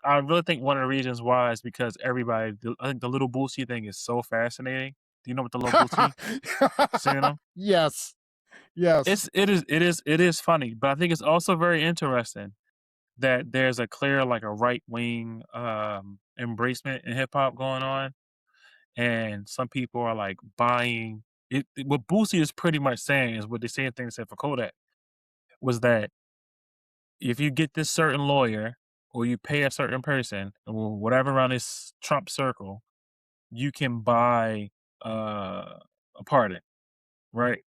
I really think one of the reasons why is because I think the Little Boosie thing is so fascinating. Do you know what the Little Boosie seeing them? Yes. Yes. It is funny, but I think it's also very interesting that there's a clear like a right wing embracement in hip hop going on, and some people are like buying it. What Boosie is pretty much saying is what the same thing said for Kodak was that if you get this certain lawyer or you pay a certain person or whatever around this Trump circle, you can buy a pardon, right?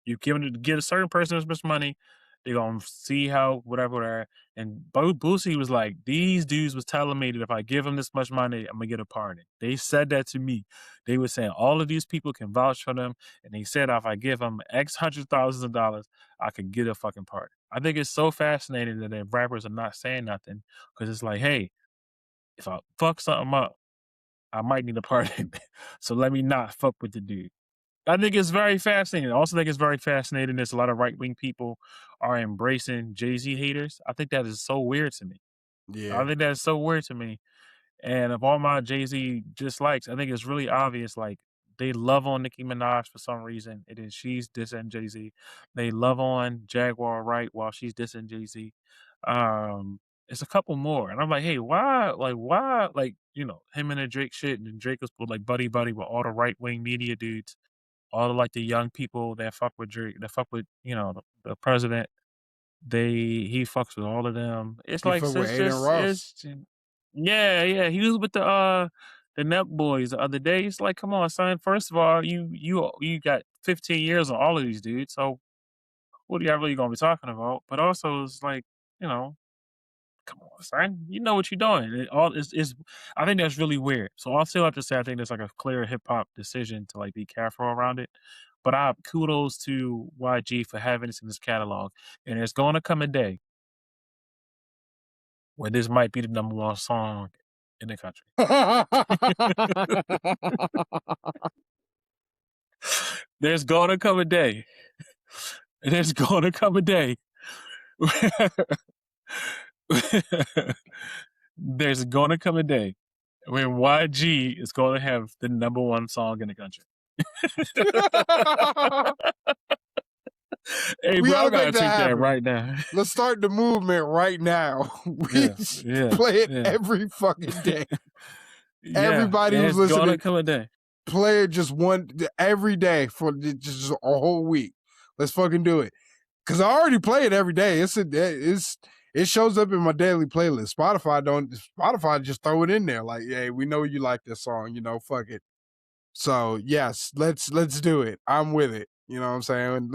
You give a certain person this much money, They gonna see how whatever. And Boosie was like, these dudes was telling me that if I give them this much money, I'm gonna get a pardon. They said that to me. They were saying all of these people can vouch for them, and they said if I give them X hundred thousands of dollars, I could get a fucking pardon. I think it's so fascinating that the rappers are not saying nothing because it's like, hey, if I fuck something up, I might need a pardon. So let me not fuck with the dude. I think it's very fascinating. I also think it's very fascinating. There's a lot of right wing people are embracing Jay-Z haters. I think that is so weird to me. I Yeah. think that's so weird to me. And of all my Jay-Z dislikes, I think it's really obvious. Like they love on Nicki Minaj for some reason. It is she's dissing Jay-Z. They love on Jaguar Wright while she's dissing Jay-Z. It's a couple more. And I'm like, hey, why? Like, why? Like, him and the Drake shit, and Drake was like buddy buddy with all the right wing media dudes, all the like the young people that fuck with Drake, that fuck with, the president. He fucks with all of them. It's He like fuck with it's Aiden just Ross. it's yeah, yeah. He was with the Net Boys the other day. It's like, come on, son. First of all, you got 15 years on all of these dudes. So what are y'all really gonna be talking about? But also it's like, you know, come on, son. You know what you're doing. It all is I think that's really weird. So I'll still have to say I think there's like a clear hip hop decision to like be careful around it. But I kudos to YG for having this in his catalog. And there's gonna come a day where this might be the number one song in the country. There's gonna come a day. There's gonna come a day. There's gonna come a day when YG is gonna have the number one song in the country. Hey, We bro, I gotta gotta make that take that happen. right now. Let's start the movement right now. We Yeah, play it yeah. every fucking day. Yeah, Everybody who's it's gonna listening, come a day. play it just every day for just a whole week. Let's fucking do it. Cause I already play it every day. It shows up in my daily playlist. Spotify just throw it in there. Like, hey, we know you like this song, fuck it. So yes, let's do it. I'm with it. You know what I'm saying?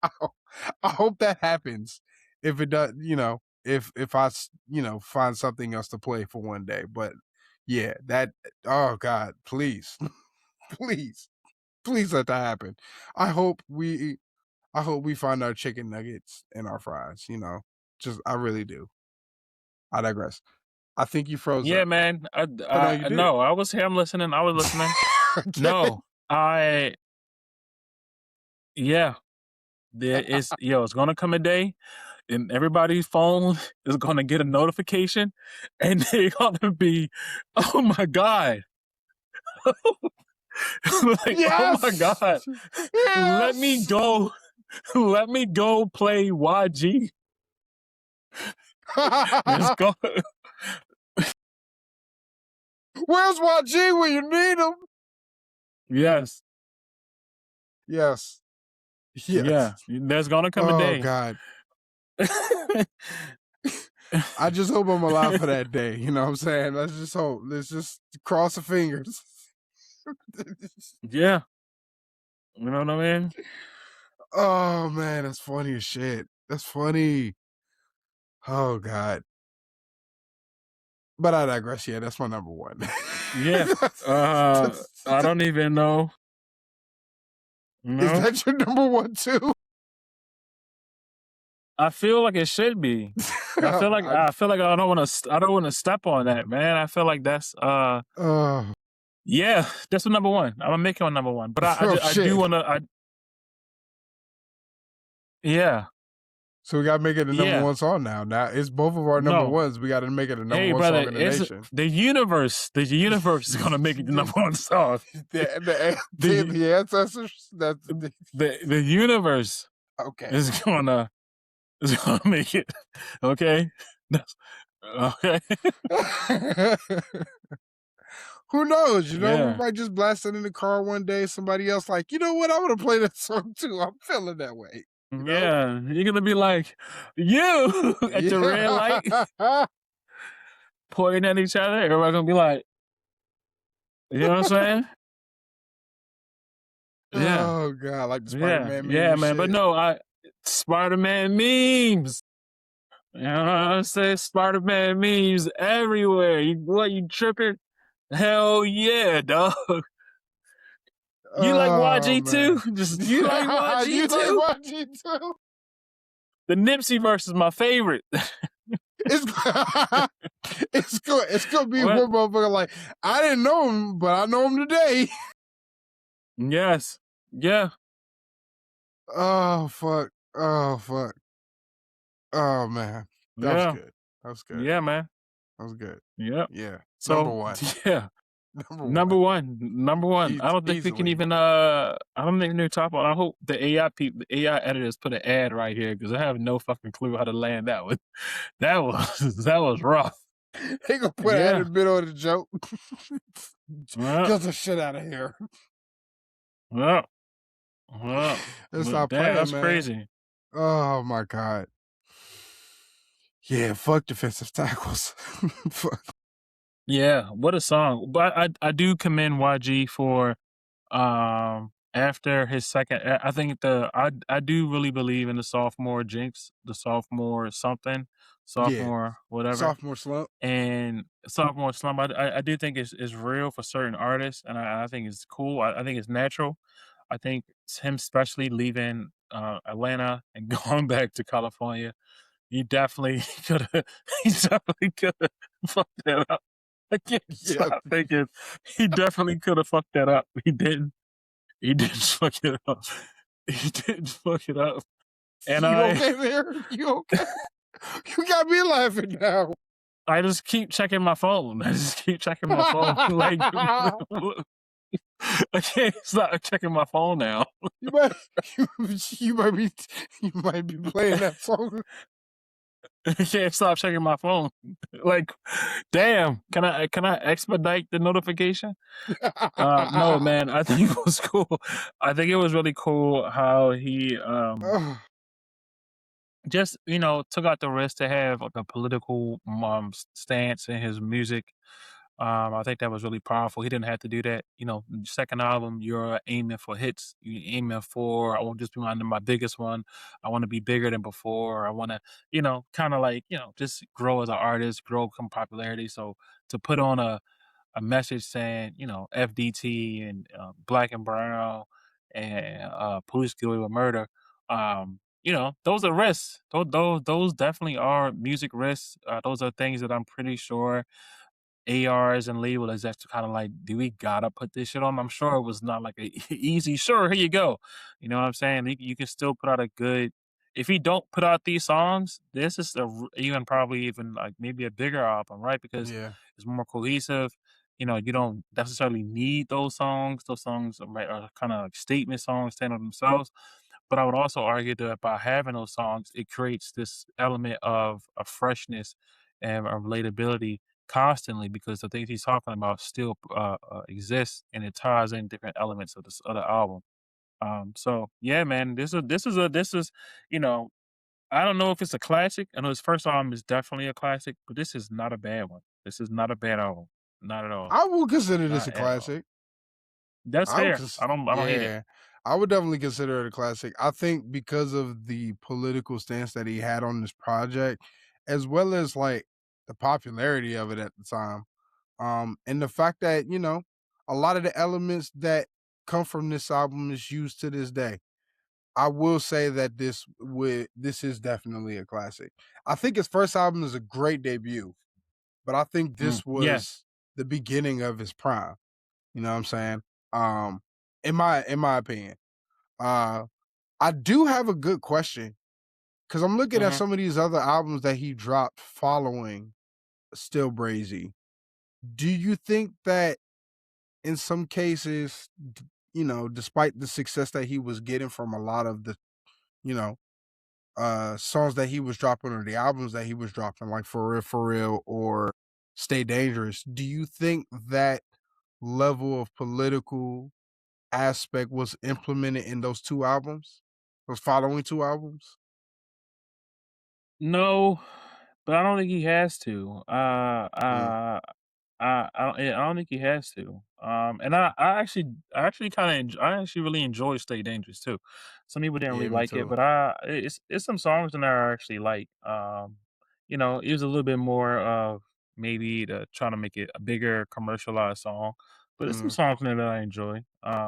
I hope that happens. If it does, if I, find something else to play for one day. But yeah, oh God, please, please, please let that happen. I hope we find our chicken nuggets and our fries, I really do. I digress. I think you froze Yeah, up. man. Oh no, you did. No, I was here. I'm listening. I was listening. Okay. No, yeah. It's gonna come a day and everybody's phone is gonna get a notification and they're gonna be, oh my God. Like, oh my Yes. God. Let me Yes. go. Let me go play YG. Let's go. Where's YG when you need him? Yes. Yes. Yeah. Yes. There's gonna come a Oh day. God. I just hope I'm alive for that day. You know what I'm saying? Let's just hope. Let's just cross the fingers. Yeah. You know what I mean? Oh man, that's funny as shit. That's funny. Oh God. But I digress. Yeah, that's my number one. Yeah. I don't even know. Is No. that your number one too? I feel like it should be. I feel like I don't want to step on that, man. I feel like that's yeah, that's my number one. I'm gonna make it my number one. But I do want to yeah. So we gotta make it the number Yeah. one song now. Now it's both of our number No. ones. We gotta make it a number Hey, one brother, song in the it's nation. the universe. The universe is gonna make it the number one song. The ancestors. That's The universe okay. is gonna make it. Okay. Okay. Who knows? We Yeah. might just blast it in the car one day. Somebody else like, you know what? I want to play that song too. I'm feeling that way. You know? Yeah. You're gonna be like, you at the red light, pointing at each other. Everybody's gonna be like, you know what I'm saying? Yeah. Oh God, like the Yeah. Spider-Man meme Yeah, and man. But shit. no, Spider-Man memes. You know what I'm saying? Spider-Man memes everywhere. You tripping? Hell yeah, dog. You like Oh YG too? man. Just you like YG You like too? watching too? The Nipsey verse is my favorite. It's it's gonna be What? one motherfucker like I didn't know him, but I know him today. Yes. Yeah. Oh fuck. Oh fuck. Oh man. That was Yeah. good. That was good. Yeah, man. That was good. Yep. Yeah. Number So one. yeah. Number Number one. one. Number one. I don't think we can Easily. even I don't think we top on. I hope the AI editors put an ad right here because I have no fucking clue how to land that one. That was that was rough. They gonna put that in Yeah. the middle of the joke. Yeah. Get the shit out of here. Yeah. Yeah. Let's But stop damn, playing, that's man. crazy. Oh my god. Yeah, fuck defensive tackles. Fuck. Yeah, what a song. But I do commend YG for after his second I think I do really believe in the sophomore jinx, the sophomore something, Yeah. sophomore whatever. Sophomore slump. And sophomore slump, I do think is real for certain artists, and I think it's cool. I think it's natural. I think him especially leaving Atlanta and going back to California, he definitely could have. He definitely could have fucked that up. I can't Yeah. stop thinking he definitely could have fucked that up. He didn't. He didn't fuck it up. He didn't fuck it up. And You okay there? You okay? You got me laughing now. I just keep checking my phone. I just keep checking my phone. Like I can't stop checking my phone now. you might you, you might be you might be playing that song. I can't stop checking my phone. Like, damn, can I expedite the notification? No, man, I think it was cool. I think it was really cool how he Ugh, just took out the risk to have like a political stance in his music. I think that was really powerful. He didn't have to do that. Second album, you're aiming for hits. You aiming for I won't just be my biggest one. I want to be bigger than before. I want to, kind of like just grow as an artist, grow some popularity. So to put on a message saying, FDT and black and brown and police get away with murder. Those are risks. Those definitely are music risks. Those are things that I'm pretty sure ARs and label execs kind of like, do we gotta put this shit on? I'm sure it was not like a easy, sure, here you go. You know what I'm saying? You can still put out a good. If you don't put out these songs, this is even probably even like maybe a bigger album, right? Because yeah. it's more cohesive. You don't necessarily need those songs. Those songs are kind of like statement songs, stand on themselves. But I would also argue that by having those songs, it creates this element of a freshness and a relatability constantly because the things he's talking about still exist and it ties in different elements of this other album. So yeah, man, this is you know I don't know if it's a classic. I know his first album is definitely a classic, but this is not a bad one. This is not a bad album, not at all, I will consider this not a at all. classic. That's I would fair. I don't hate it. yeah. I would definitely consider it a classic. I think because of the political stance that he had on this project, as well as like the popularity of it at the time. And the fact that, a lot of the elements that come from this album is used to this day. I will say that this is definitely a classic. I think his first album is a great debut, but I think this Yes. was the beginning of his prime. You know what I'm saying? Um, in my opinion. Uh I do have a good question because I'm looking at Hmm. some of these other albums that he dropped following Still Brazy. Do you think that in some cases, despite the success that he was getting from a lot of the, you know, songs that he was dropping or the albums that he was dropping, like For Real or Stay Dangerous, do you think that level of political aspect was implemented in those 2 albums? Those following 2 albums? No, but I don't think he has to. Mm, I don't think he has to. And I actually kinda I actually really enjoy Stay Dangerous too. Some people didn't Yeah, really me like it, too. but it's some songs in there I actually like. You know, it was a little bit more of maybe to trying to make it a bigger commercialized song, but there's some Mhm. songs in there that I enjoy.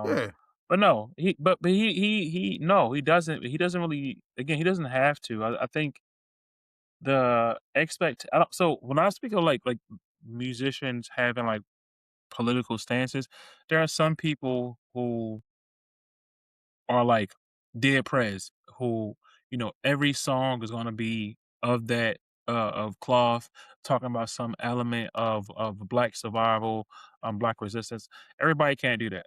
Yeah, But no, he no, he doesn't really again, he doesn't have to. I think the expect I don't so when I speak of musicians having like political stances, there are some people who are like dead prez who, you know, every song is gonna be of that of cloth, talking about some element of black survival, black resistance. Everybody can't do that.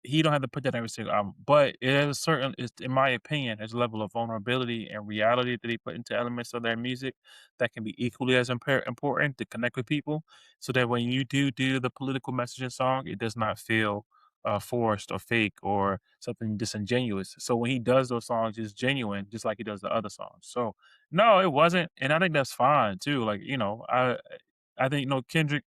He don't have to put that in every single album, but it has a certain it's in my opinion, there's a level of vulnerability and reality that he put into elements of their music that can be equally as important to connect with people, so that when you do the political messaging song, it does not feel, forced or fake or something disingenuous. So when he does those songs, it's genuine, just like he does the other songs. So, no, it wasn't, and I think that's fine too, like, you know, I think, you know, Kendrick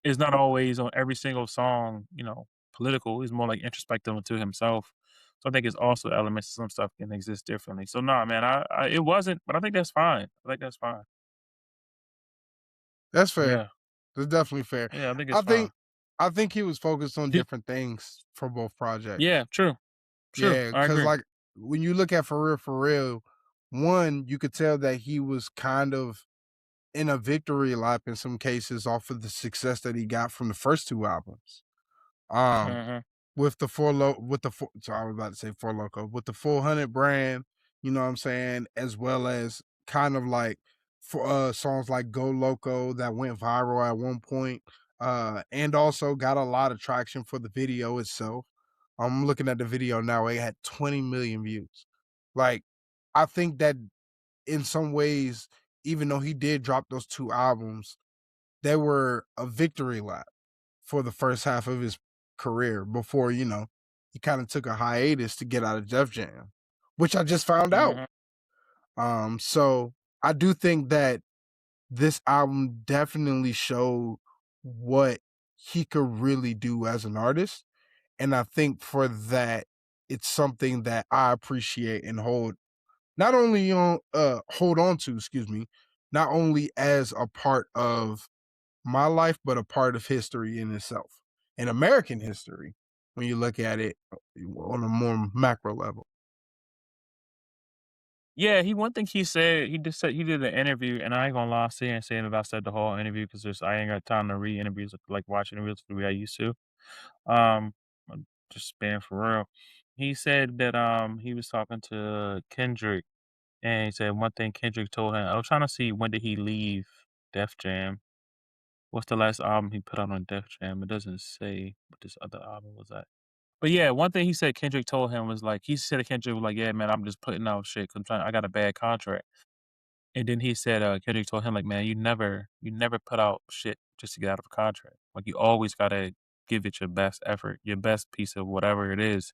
is not always on every single song, you know, political. He's more like introspective to himself. So I think it's also elements of some stuff can exist differently. So no, man, I it wasn't, but I think that's fine. I think that's fine. that's fair. Yeah. That's definitely fair. Yeah, I think it's I fine. think I think he was focused on Did different things for both projects. yeah, true. True. Yeah, I cause agree. like, when you look at For Real, one, you could tell that he was kind of in a victory lap in some cases off of the success that he got from the first 2 albums. Um, Mhm. with the with the 4 sorry, I was about to say Four Loko, with the 400 brand, you know what I'm saying, as well as kind of like for, songs like Go Loco that went viral at one point, and also got a lot of traction for the video itself. I'm looking at the video now, it had 20 million views. Like, I think that in some ways, even though he did drop those 2 albums, they were a victory lap for the first half of his career before, he kinda took a hiatus to get out of Def Jam, which I just found out. Mhm. So I do think that this album definitely showed what he could really do as an artist, and I think for that, it's something that I appreciate and hold on to, excuse me, not only as a part of my life, but a part of history in itself, and American history when you look at it on a more macro level. Yeah, he one thing he said, he just said he did an interview, and I ain't gonna lie, saying that I said the whole interview because just I ain't got time to read interviews like watch interviews the way I used to. I'm just being for real. He said that he was talking to Kendrick and he said one thing Kendrick told him. I was trying to see when did he leave Def Jam. What's the last album he put out on Def Jam? It doesn't say what this other album was at. But yeah, one thing he said Kendrick told him was like he said to Kendrick was like, "Yeah, man, I'm just putting out shit 'cause I got a bad contract." And then he said, Kendrick told him like, "Man, you never put out shit just to get out of a contract. Like you always gotta give it your best effort, your best piece of whatever it is.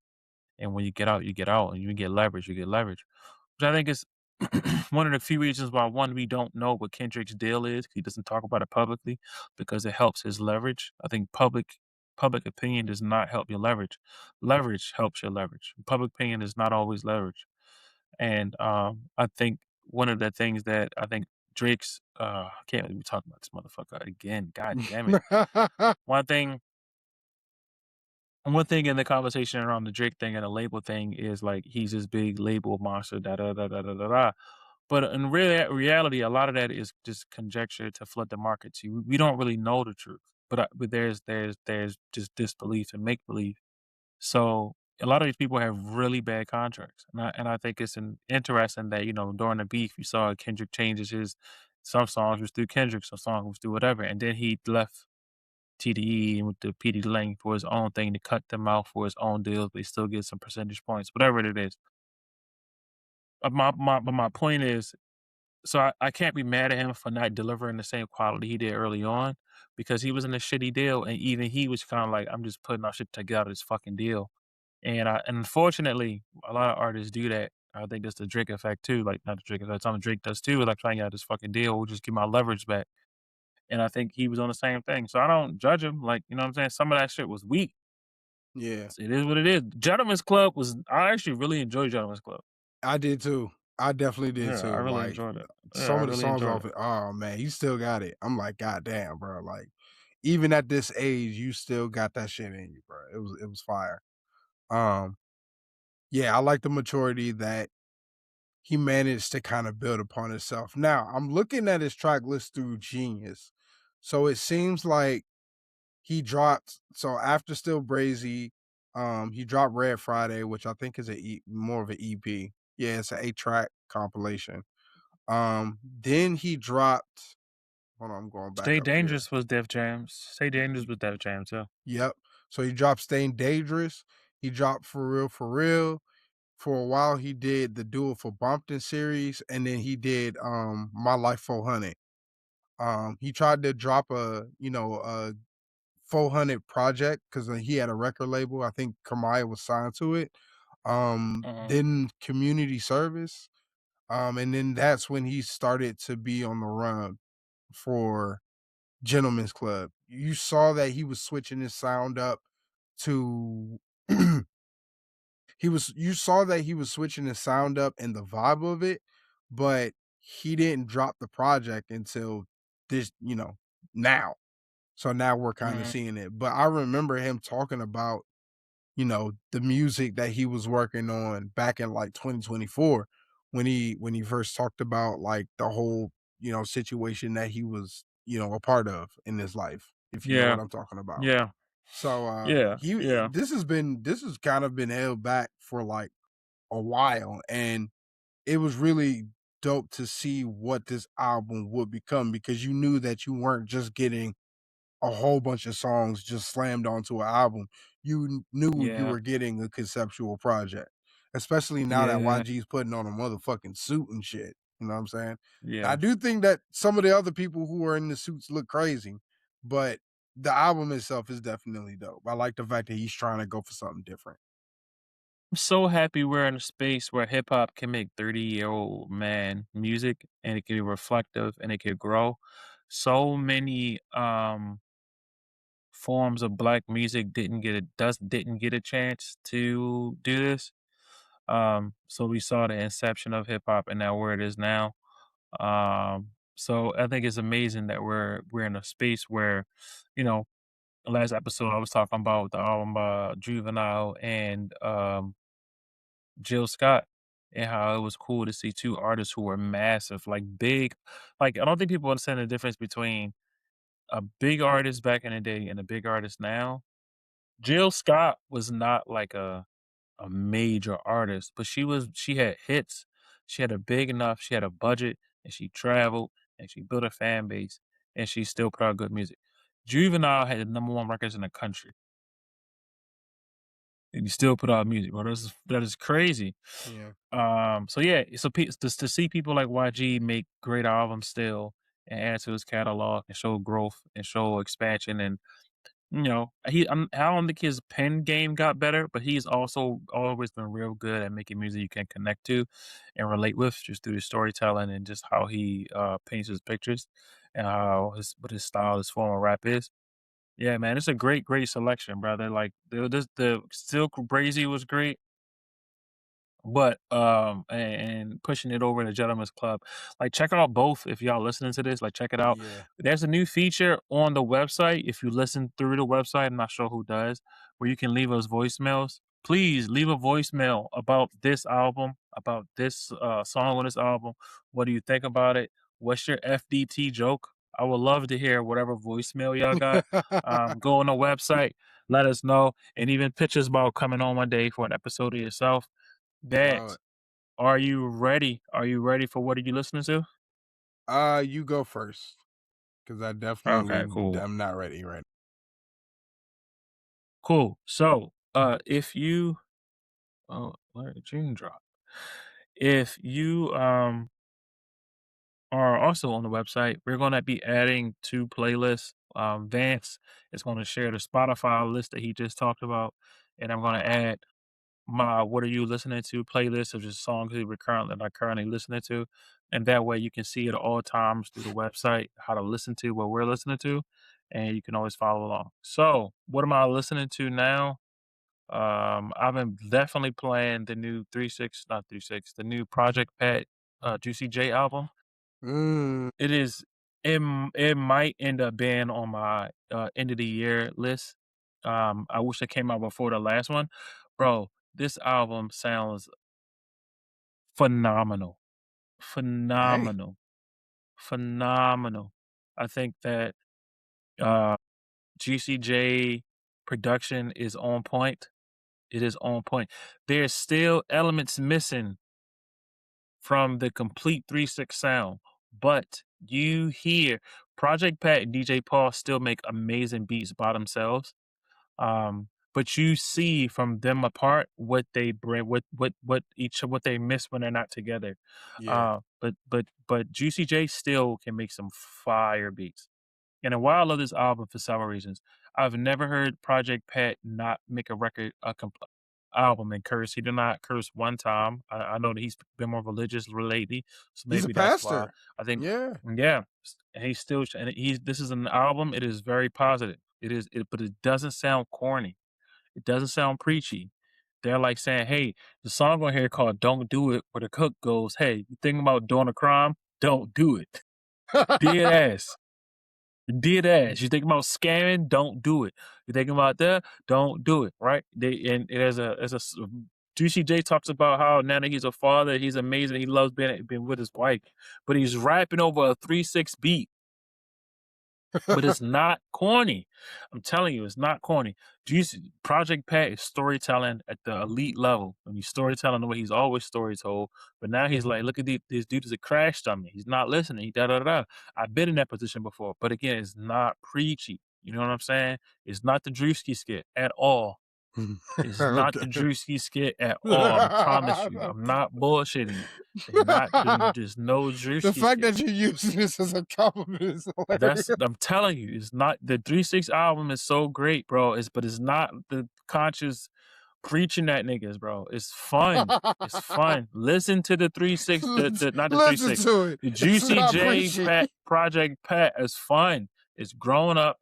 And when you get out, you get out, and you get leverage, you get leverage." Which I think is one of the few reasons why one we don't know what Kendrick's deal is. He doesn't talk about it publicly because it helps his leverage. I think public opinion does not help your leverage. Leverage helps your leverage. Public opinion is not always leverage. And I think one of the things that I think Drake's I can't believe we talking about this motherfucker again. God damn it. One thing one thing in the conversation around the Drake thing and the label thing is like he's this big label monster, da da da da da da da. But in reality, a lot of that is just conjecture to flood the market. See, we don't really know the truth, but there's just disbelief and make believe. So a lot of these people have really bad contracts, and I think it's interesting that you know during the beef you saw Kendrick changes his some songs was through Kendrick, some songs was through whatever, and then he left TDE and with the PD Lang for his own thing to cut them out for his own deals, but he still get some percentage points, whatever it is. But my point is, so I can't be mad at him for not delivering the same quality he did early on because he was in a shitty deal, and even he was kind of like, I'm just putting out shit to get out of this fucking deal. And unfortunately, a lot of artists do that. I think that's the Drake effect too. Like not the Drake effect, something Drake does too. Like trying to get out this fucking deal, we'll just get my leverage back. and I think he was on the same thing. So I don't judge him. Like, you know what I'm saying? Some of that shit was weak. Yeah, It is what it is. Gentleman's Club was I actually really enjoyed Gentleman's Club. I did too. I definitely did Yeah, I too. really Like enjoyed it. Yeah, some I of the really songs enjoyed off it. it. Oh man, he still got it. I'm like, God damn, bro. Like even at this age, you still got that shit in you, bro. It was fire. Um, yeah, I like the maturity that he managed to kind of build upon himself. Now, I'm looking at his track list through Genius. So it seems like he dropped so after Still Brazy, he dropped Red Friday, which I think is more of an EP. Yeah, it's an 8-track compilation. Then he dropped hold on, I'm going back Stay up here. Dangerous was Def Jams. Stay Dangerous was Def Jam too. Yep. So he dropped Staying Dangerous. He dropped For Real For Real. For a while, he did the Do It for Bompton series, and then he did My Life 400. He tried to drop a 400 project because he had a record label. I think Kamaiyah was signed to it. Mhm. Then community service. And then that's when he started to be on the run for Gentleman's Club. You saw that he was switching his sound up to you saw that he was switching his sound up and the vibe of it, but he didn't drop the project until now. So now we're kind of Mhm. seeing it. But I remember him talking about, the music that he was working on back in like 2024 when he first talked about like the whole, situation that he was, a part of in his life, if you know Yeah. what I'm talking about. Yeah. So Yeah. he Yeah. this has kind of been held back for like a while, and it was really dope to see what this album would become because you knew that you weren't just getting a whole bunch of songs just slammed onto an album. Knew you Yeah. were getting a conceptual project, especially now that Yeah. YG's putting on a motherfucking suit and shit. You know what I'm saying? I Yeah. do think that some of the other people who are in the suits look crazy, but the album itself is definitely dope. I like the fact that he's trying to go for something different. I'm so happy we're in a space where hip hop can make 30-year-old man music and it can be reflective and it can grow. So many forms of black music didn't get a chance to do this. So we saw the inception of hip hop and now where it is now. So I think it's amazing that we're in a space where, you know, last episode I was talking about the album Juvenile and Jill Scott and how it was cool to see two artists who were massive, like big. Like I don't think people understand the difference between a big artist back in the day and a big artist now. Jill Scott was not like a major artist, but she had hits. She had a big enough, she had a budget, and she traveled and she built a fan base and she still put out good music. Juvenile had the number one records in the country. And he still put out music, bro. That is crazy. Yeah. So yeah, so just to see people like YG make great albums still and add to his catalog and show growth and show expansion and I don't think his pen game got better, but he's also always been real good at making music you can connect to and relate with just through his storytelling and just how he paints his pictures and how his style, his form of rap is. Yeah, man, it's a great selection, brother. Like the Still Brazy was great. But, and pushing it over to Gentleman's Club. Like, check out both if y'all listening to this, like, check it out. Yeah. There's a new feature on the website, if you listen through the website, I'm not sure who does, where you can leave us voicemails. Please leave a voicemail about this album, about this, song on this album. What do you think about it? What's your FDT joke? I would love to hear whatever voicemail y'all got. Go on the website, let us know, and even pictures about coming on one day for an episode of yourself. Love Vance, are you ready? Are you ready for what are you listening to? it. You go first because I Okay, definitely cool. I'm not ready right Cool. So, if you where did June drop? If you are also on the website, we're gonna be adding 2 playlists. Vance is gonna share the Spotify list that he just talked about, and I'm gonna add my "What Are You Listening To" playlist of just songs that I currently listening to, and that way you can see at all times through the website how to listen to what we're listening to, and you can always follow along. So, what am I listening to now? I've been definitely playing the new 36, not 36, the new Project Pat, Juicy J album. Mm. It is it might end up being on my, end of the year list. I wish it came out before the last one. Bro, this album sounds phenomenal, Hey. phenomenal, phenomenal. I think that, uh, GCJ production is on point. It is on point. There's still elements missing from the complete 3-6 sound, but you hear Project Pat and DJ Paul still make amazing beats by themselves. But you see from them apart what they bring, what they miss when they're not together. Yeah. But Juicy J still can make some fire beats. And while I love this album for several reasons, I've never heard Project Pat not make a record, album and curse. He did not curse one time. I know that he's been more religious lately, so He's a maybe that's why. pastor. I think, Yeah. yeah, and he's still, and he's. This is an album. It is very positive. But it doesn't sound corny. It doesn't sound preachy. They're like saying, "Hey, the song on here called 'Don't Do It,' where the cook goes, hey, you thinking about doing a crime? Don't do it.' Dead ass. Dead ass. You think about scamming? Don't do it. You thinking about that? Don't do it. Right? And Juicy J talks about how now that he's a father, he's amazing. He loves being with his wife, but he's rapping over a 3-6 beat. But it's not corny. I'm telling you, it's not corny. Juicy Project Pat is storytelling at the elite level. And he's storytelling the way he's always story told. But now he's like, look at this dude is a crash dummy. He's not listening. He da da da. I've been in that position before. But again, it's not preachy. You know what I'm saying? It's not the Drewski skit at all. It's not the Okay. Drewski skit at all. I promise you. I'm not bullshitting you. There's no The Drewski fact skit. that you're using this as a compliment is hilarious. I'm telling you, it's not the 3-6 album is so great, bro. But it's not the conscious preaching at niggas, bro. It's fun. It's fun. Listen to the 3-6, the not the Listen 3-6, to it. the It's Juicy not J preaching. Pat Project Pat is fun. It's growing up.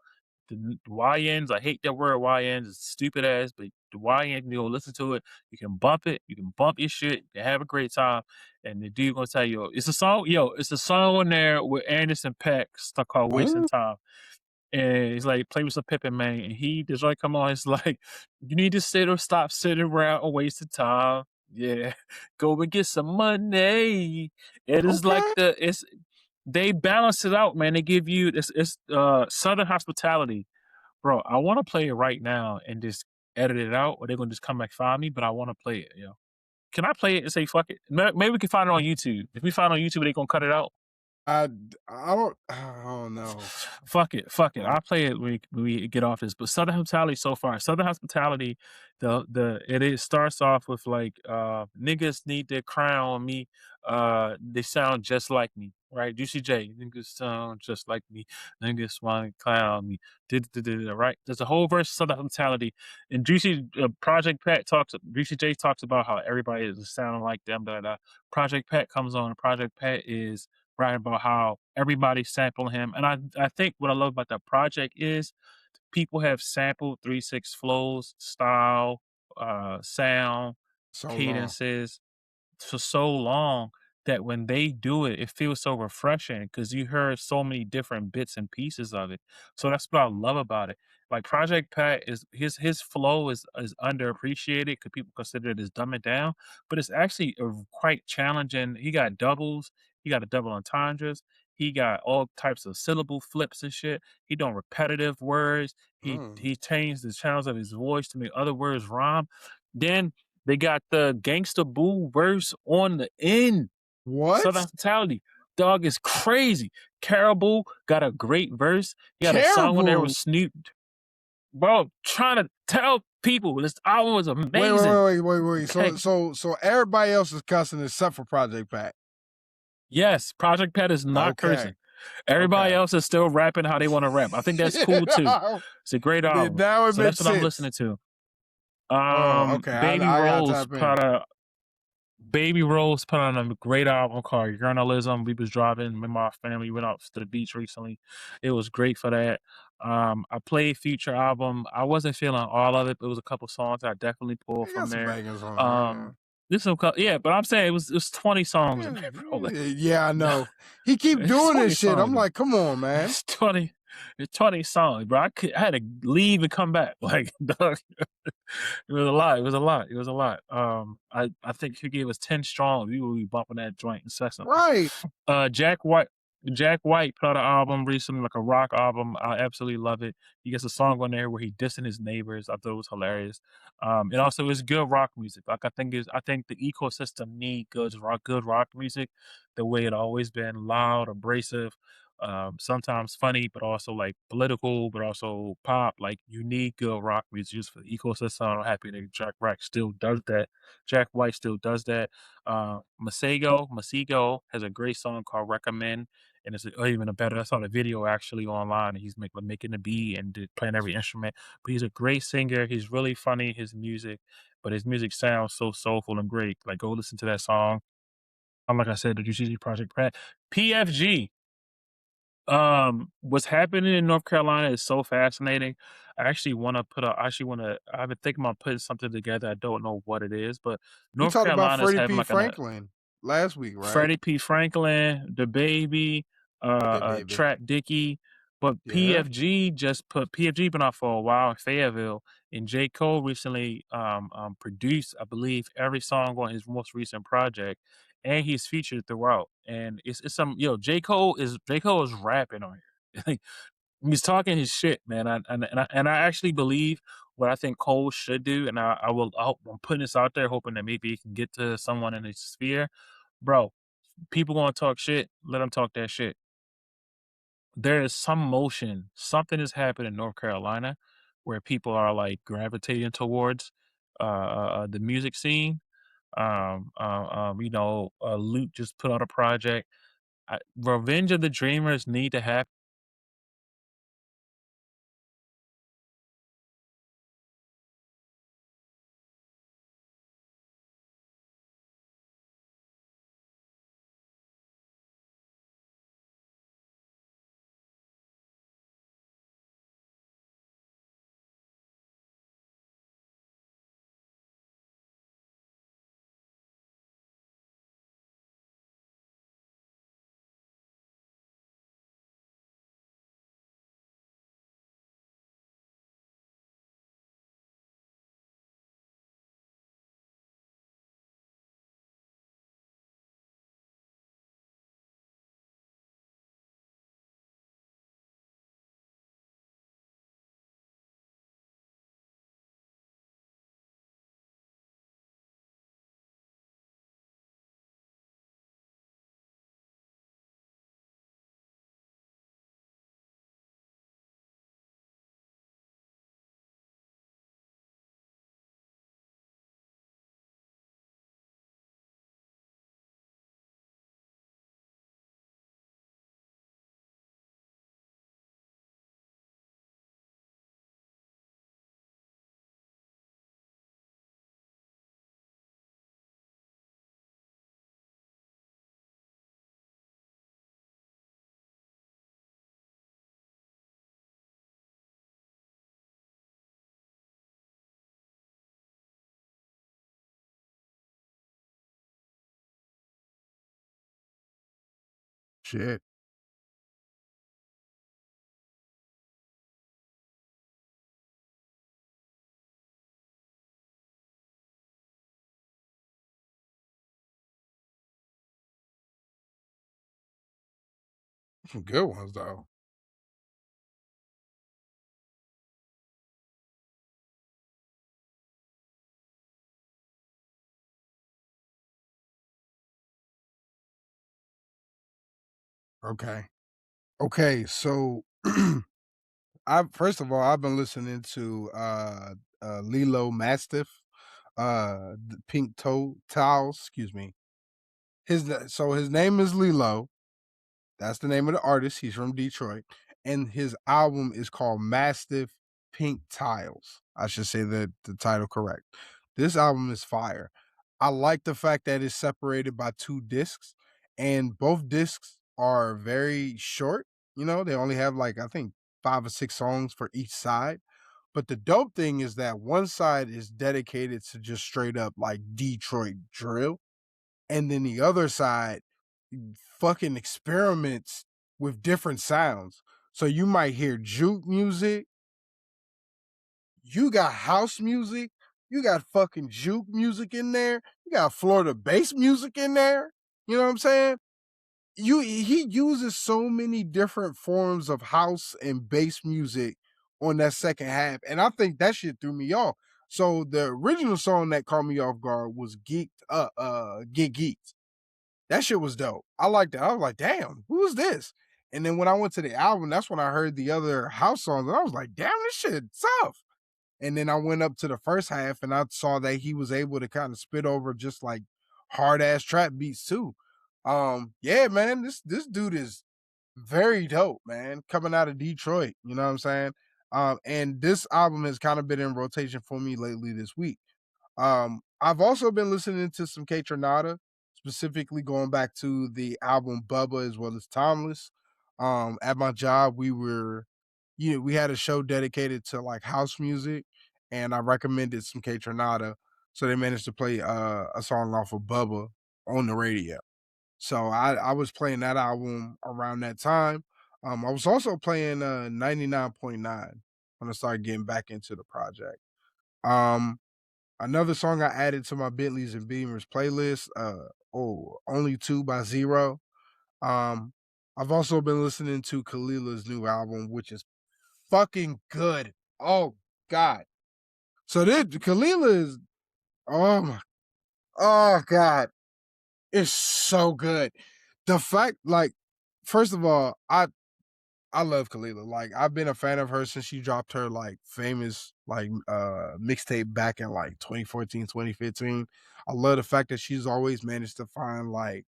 The YNs, I hate that word YNs. It's stupid ass, but the YN, you go listen to it. You can bump it. You can bump your shit. You can have a great time. And the dude gonna tell you, it's a song, it's a song on there with Anderson Paak stuck called Wasting Ooh, Time. And he's like, play with some Pippin, man. And he just like, come on, it's like, you need to sit or stop sitting around and wasting time. Yeah. Go and get some money. It is like okay. they balance it out, man. They give you it's Southern hospitality. Bro, I want to play it right now and just edit it out, or they're gonna just come back find me, but I want to play it, yo. Can I play it and say fuck it? Maybe we can find it on YouTube. If we find it on YouTube, they gonna cut it out. I don't know. Fuck it, fuck it. Um, I'll play it when we get off this. But Southern Hospitality so far, Southern Hospitality, it starts off with like niggas need their crown on me. They sound just like me, right? Juicy J, niggas sound just like me. Niggas want to clown me. Right? There's a whole verse of Southern Hospitality, and Juicy J talks about how everybody is sounding like them. Project Pat comes on, and Project Pat is right about how everybody's sampling him. And I think what I love about that project is people have sampled 3-6 flows, style, sound, so long. cadences for so long that when they do it, it feels so refreshing because you heard so many different bits and pieces of it. So that's what I love about it. Like Project Pat is his flow is underappreciated because people consider it as dumb it down, but it's actually quite challenging. He got doubles, he got a double entendres, he got all types of syllable flips and shit. He doing repetitive words. Mm. He changed the channels of his voice to make other words rhyme. Then they got the Gangsta Boo verse on the end. Southern What? Hospitality. Dog is crazy. Caribou got a great verse. He had a song on there with Caribou. Snoop. Bro, trying to tell people this album was Wait, wait, amazing. wait, wait, wait, wait. Okay. So everybody else is cussing except for Project Pat. Yes, Project Pat is not Okay. cursing. Everybody Okay. else is still rapping how they want to rap. I think that's cool too. Yeah. It's a great album. Now it So that's makes what I'm sense. listening to. Oh, okay. I gotta tap in. Baby Rose put on a great album called Journalism. We was driving, me and my family went out to the beach recently. It was great for that. I played Future album. I wasn't feeling all of it, but it was a couple songs I definitely pulled He got from some there. bangers on there. Um, yeah, but I'm saying it was 20 songs in Yeah, there, bro. Like, yeah, I know. He keep it's doing this 20 shit. I'm songs. like, come on, man. It's 20, it's 20 songs, bro. I had to leave and come back. Like, dog, it was a lot. It was a lot. It was a lot. I think if you gave us 10 strong, we would be bumping that joint incessantly. Right. Jack White. Jack White put out an album recently, like a rock album. I absolutely love it. He gets a song on there where he dissing his neighbors. I thought it was hilarious. And also it's good rock music. Like I think the ecosystem need good rock music, the way it always been loud, abrasive, sometimes funny, but also like political, but also pop. Like you need good rock music just for the ecosystem. I'm happy that Jack White still does that. Jack White still does that. Masego has a great song called Recommend, and it's even a better. I saw the video actually online, and he's making the beat and playing every instrument. But he's a great singer. He's really funny. But his music sounds so soulful and great. Like go listen to that song. Like I said, the UCG Project Pat. PFG. What's happening in North Carolina is so fascinating. I've been thinking about putting something together. I don't know what it is, but We North talked about Carolina is Freddie having P. like an Franklin last week, right? Freddie P. Franklin, the baby, Hey, baby. Trap Dicky, but Yeah. PFG been out for a while in Fayetteville, and J. Cole recently produced, I believe, every song on his most recent project, and he's featured throughout. And it's some J. Cole is rapping on here. Like, he's talking his shit, man. I actually believe what I think Cole should do, and I'm putting this out there, hoping that maybe he can get to someone in his sphere, bro. People gonna talk shit, let them talk that shit. There is some motion, something is happening in North Carolina where people are like gravitating towards the music scene. Luke just put out a project. Revenge of the Dreamers need to happen. Shit. Some good ones though. Okay. Okay. So I first of all, I've been listening to Lilo Mastiff, the Pink Toe Towels, excuse me. His name is Lilo. That's the name of the artist. He's from Detroit. And his album is called Mastiff Pink Tiles. I should say the title correct. This album is fire. I like the fact that it's separated by two discs, and both discs are very short. You know, they only have like I think 5 or 6 songs for each side. But the dope thing is that one side is dedicated to just straight up like Detroit drill, and then the other side fucking experiments with different sounds. So you might hear juke music, you got house music, you got fucking juke music in there, you got Florida bass music in there. You know what I'm saying? He uses so many different forms of house and bass music on that second half, and I think that shit threw me off. So the original song that caught me off guard was Get Geeked. That shit was dope. I liked that. I was like, damn, who is this? And then when I went to the album, that's when I heard the other house songs, and I was like, damn, this shit tough. And then I went up to the first half and I saw that he was able to kind of spit over just like hard ass trap beats too. Yeah, man, this dude is very dope, man. Coming out of Detroit, you know what I'm saying? And this album has kind of been in rotation for me lately this week. I've also been listening to some K Tronada, specifically going back to the album Bubba as well as Timeless. At my job, we had a show dedicated to like house music, and I recommended some K Tronada, so they managed to play a song off of Bubba on the radio. So I was playing that album around that time. I was also playing 99.9 when I started getting back into the project. Um, Another song I added to my Bentleys and Beamers playlist, Only Two by Zero. Um, I've also been listening to Khalila's new album, which is fucking good. Oh God. So this Kalila is oh my oh God. It's so good. The fact, like, first of all, I love Kalila. Like, I've been a fan of her since she dropped her like famous like mixtape back in like 2014, 2015. I love the fact that she's always managed to find like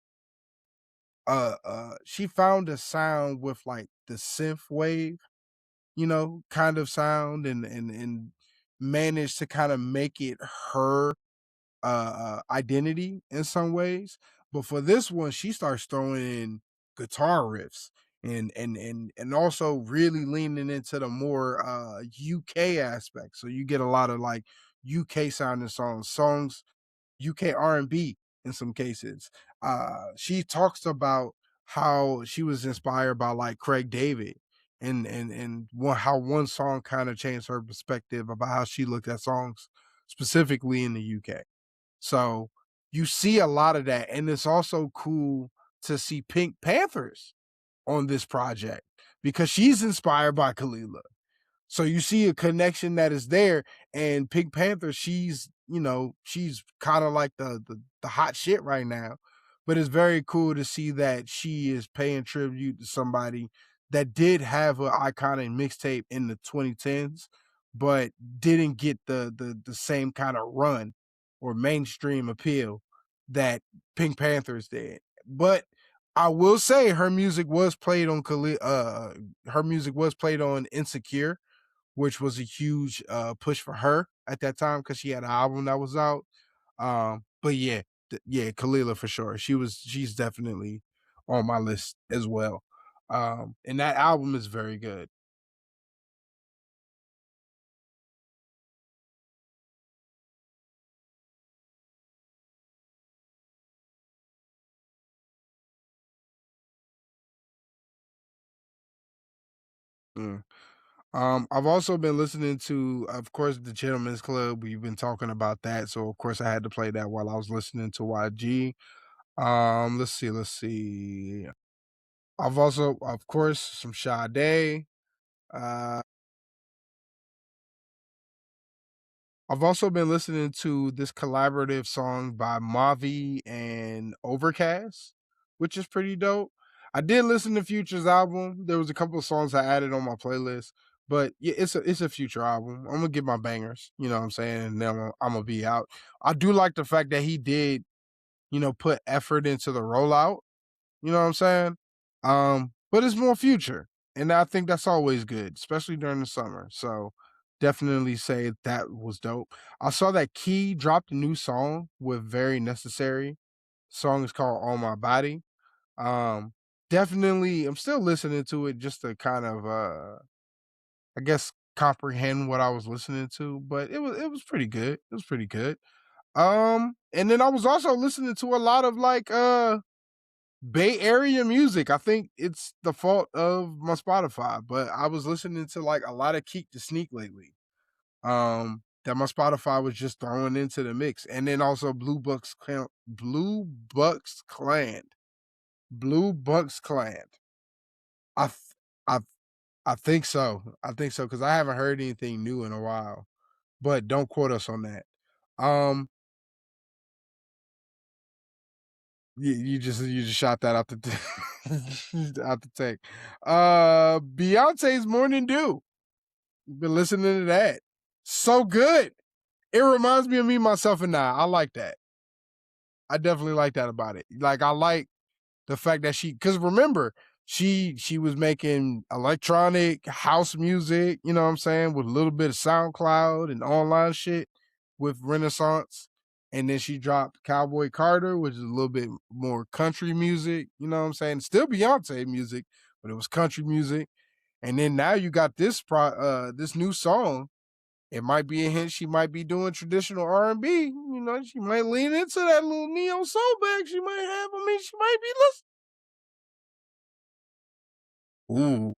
she found a sound with like the synth wave, kind of sound, and managed to kind of make it her identity in some ways. But for this one, she starts throwing in guitar riffs and also really leaning into the more UK aspect. So you get a lot of like UK sounding songs, UK R&B in some cases. She talks about how she was inspired by like Craig David and how one song kind of changed her perspective about how she looked at songs specifically in the UK. So you see a lot of that, and it's also cool to see Pink Panthers on this project because she's inspired by Kalila. So you see a connection that is there, and Pink Panther, she's kind of like the hot shit right now. But it's very cool to see that she is paying tribute to somebody that did have an iconic mixtape in the 2010s, but didn't get the same kind of run or mainstream appeal that Pink Panthers did. But I will say her music was played on her music was played on Insecure, which was a huge push for her at that time because she had an album that was out. But yeah, yeah, Kalila for sure. She's definitely on my list as well. And that album is very good. Mm. I've also been listening to, of course, the Gentleman's Club. We've been talking about that, so of course I had to play that while I was listening to YG. Let's see. I've also, of course, some Sade. Uh, I've also been listening to this collaborative song by Mavi and Overcast, which is pretty dope. I did listen to Future's album. There was a couple of songs I added on my playlist, but yeah, it's a Future album. I'm gonna get my bangers, you know what I'm saying, and then I'm gonna be out. I do like the fact that he did, put effort into the rollout. You know what I'm saying? But it's more Future, and I think that's always good, especially during the summer. So definitely say that was dope. I saw that Key dropped a new song with Very Necessary. Song is called On My Body. Um, Definitely I'm still listening to it just to kind of I guess comprehend what I was listening to, but it was pretty good. It was pretty good. And then I was also listening to a lot of like Bay Area music. I think it's the fault of my Spotify, but I was listening to like a lot of Keek the Sneak lately. That my Spotify was just throwing into the mix. And then also Blue Bucks Clan. I th- I I think so. I think so because I haven't heard anything new in a while. But don't quote us on that. Um, you just shot that out the out the tank. Beyonce's Morning Dew. Been listening to that. So good. It reminds me of me, myself, and I. I like that. I definitely like that about it. Like I like the fact that because remember, she was making electronic house music, you know what I'm saying, with a little bit of SoundCloud and online shit with Renaissance. And then she dropped Cowboy Carter, which is a little bit more country music, you know what I'm saying? Still Beyonce music, but it was country music. And then now you got this new song. It might be a hint she might be doing traditional R&B. You know, she might lean into that little neo soul bag. She might have. I mean, she might be listening. Ooh.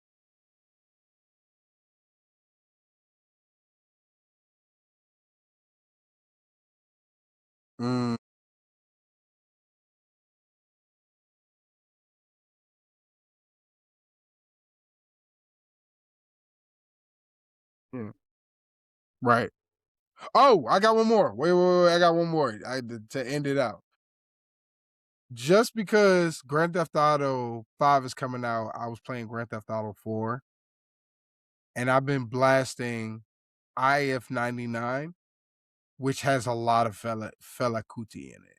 Mm, mm, right. Oh, I got one more. Wait. I got one more. To end it out. Just because Grand Theft Auto 5 is coming out, I was playing Grand Theft Auto 4, and I've been blasting IF 99, which has a lot of Fela Kuti in it.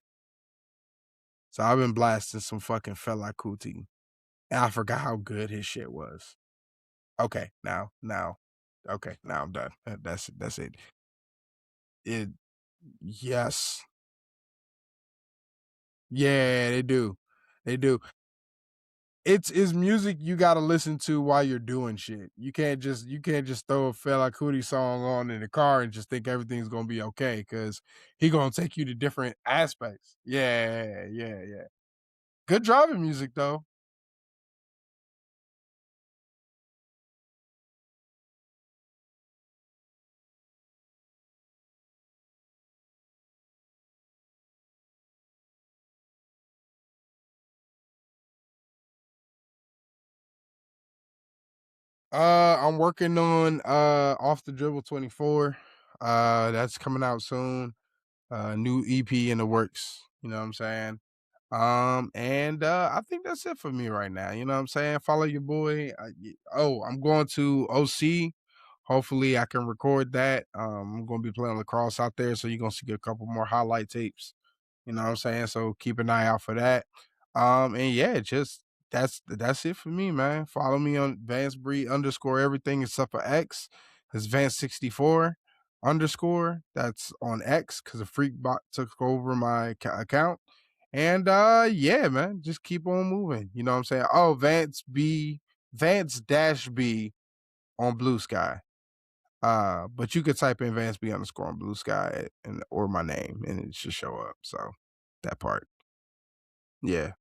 So I've been blasting some fucking Fela Kuti. And I forgot how good his shit was. Okay, okay, now I'm done. That's it. It yes. Yeah, they do. They do. It's music you gotta listen to while you're doing shit. You can't just throw a Fela Kuti song on in the car and just think everything's gonna be okay because he gonna take you to different aspects. Yeah. Good driving music though. I'm working on Off the Dribble 24. That's coming out soon. New EP in the works. You know what I'm saying? And I think that's it for me right now. You know what I'm saying? Follow your boy. I'm going to OC. Hopefully, I can record that. I'm going to be playing lacrosse out there, so you're going to see a couple more highlight tapes. You know what I'm saying? So keep an eye out for that. And yeah, just that's it for me, man. Follow me on Vance Bree underscore everything except for X. It's Vance 64 underscore. That's on X because a freak bot took over my account. And yeah, man, just keep on moving. You know what I'm saying? Oh, Vance dash B on Blue Sky. But you could type in Vance B underscore on Blue Sky and or my name and it should show up. So that part. Yeah.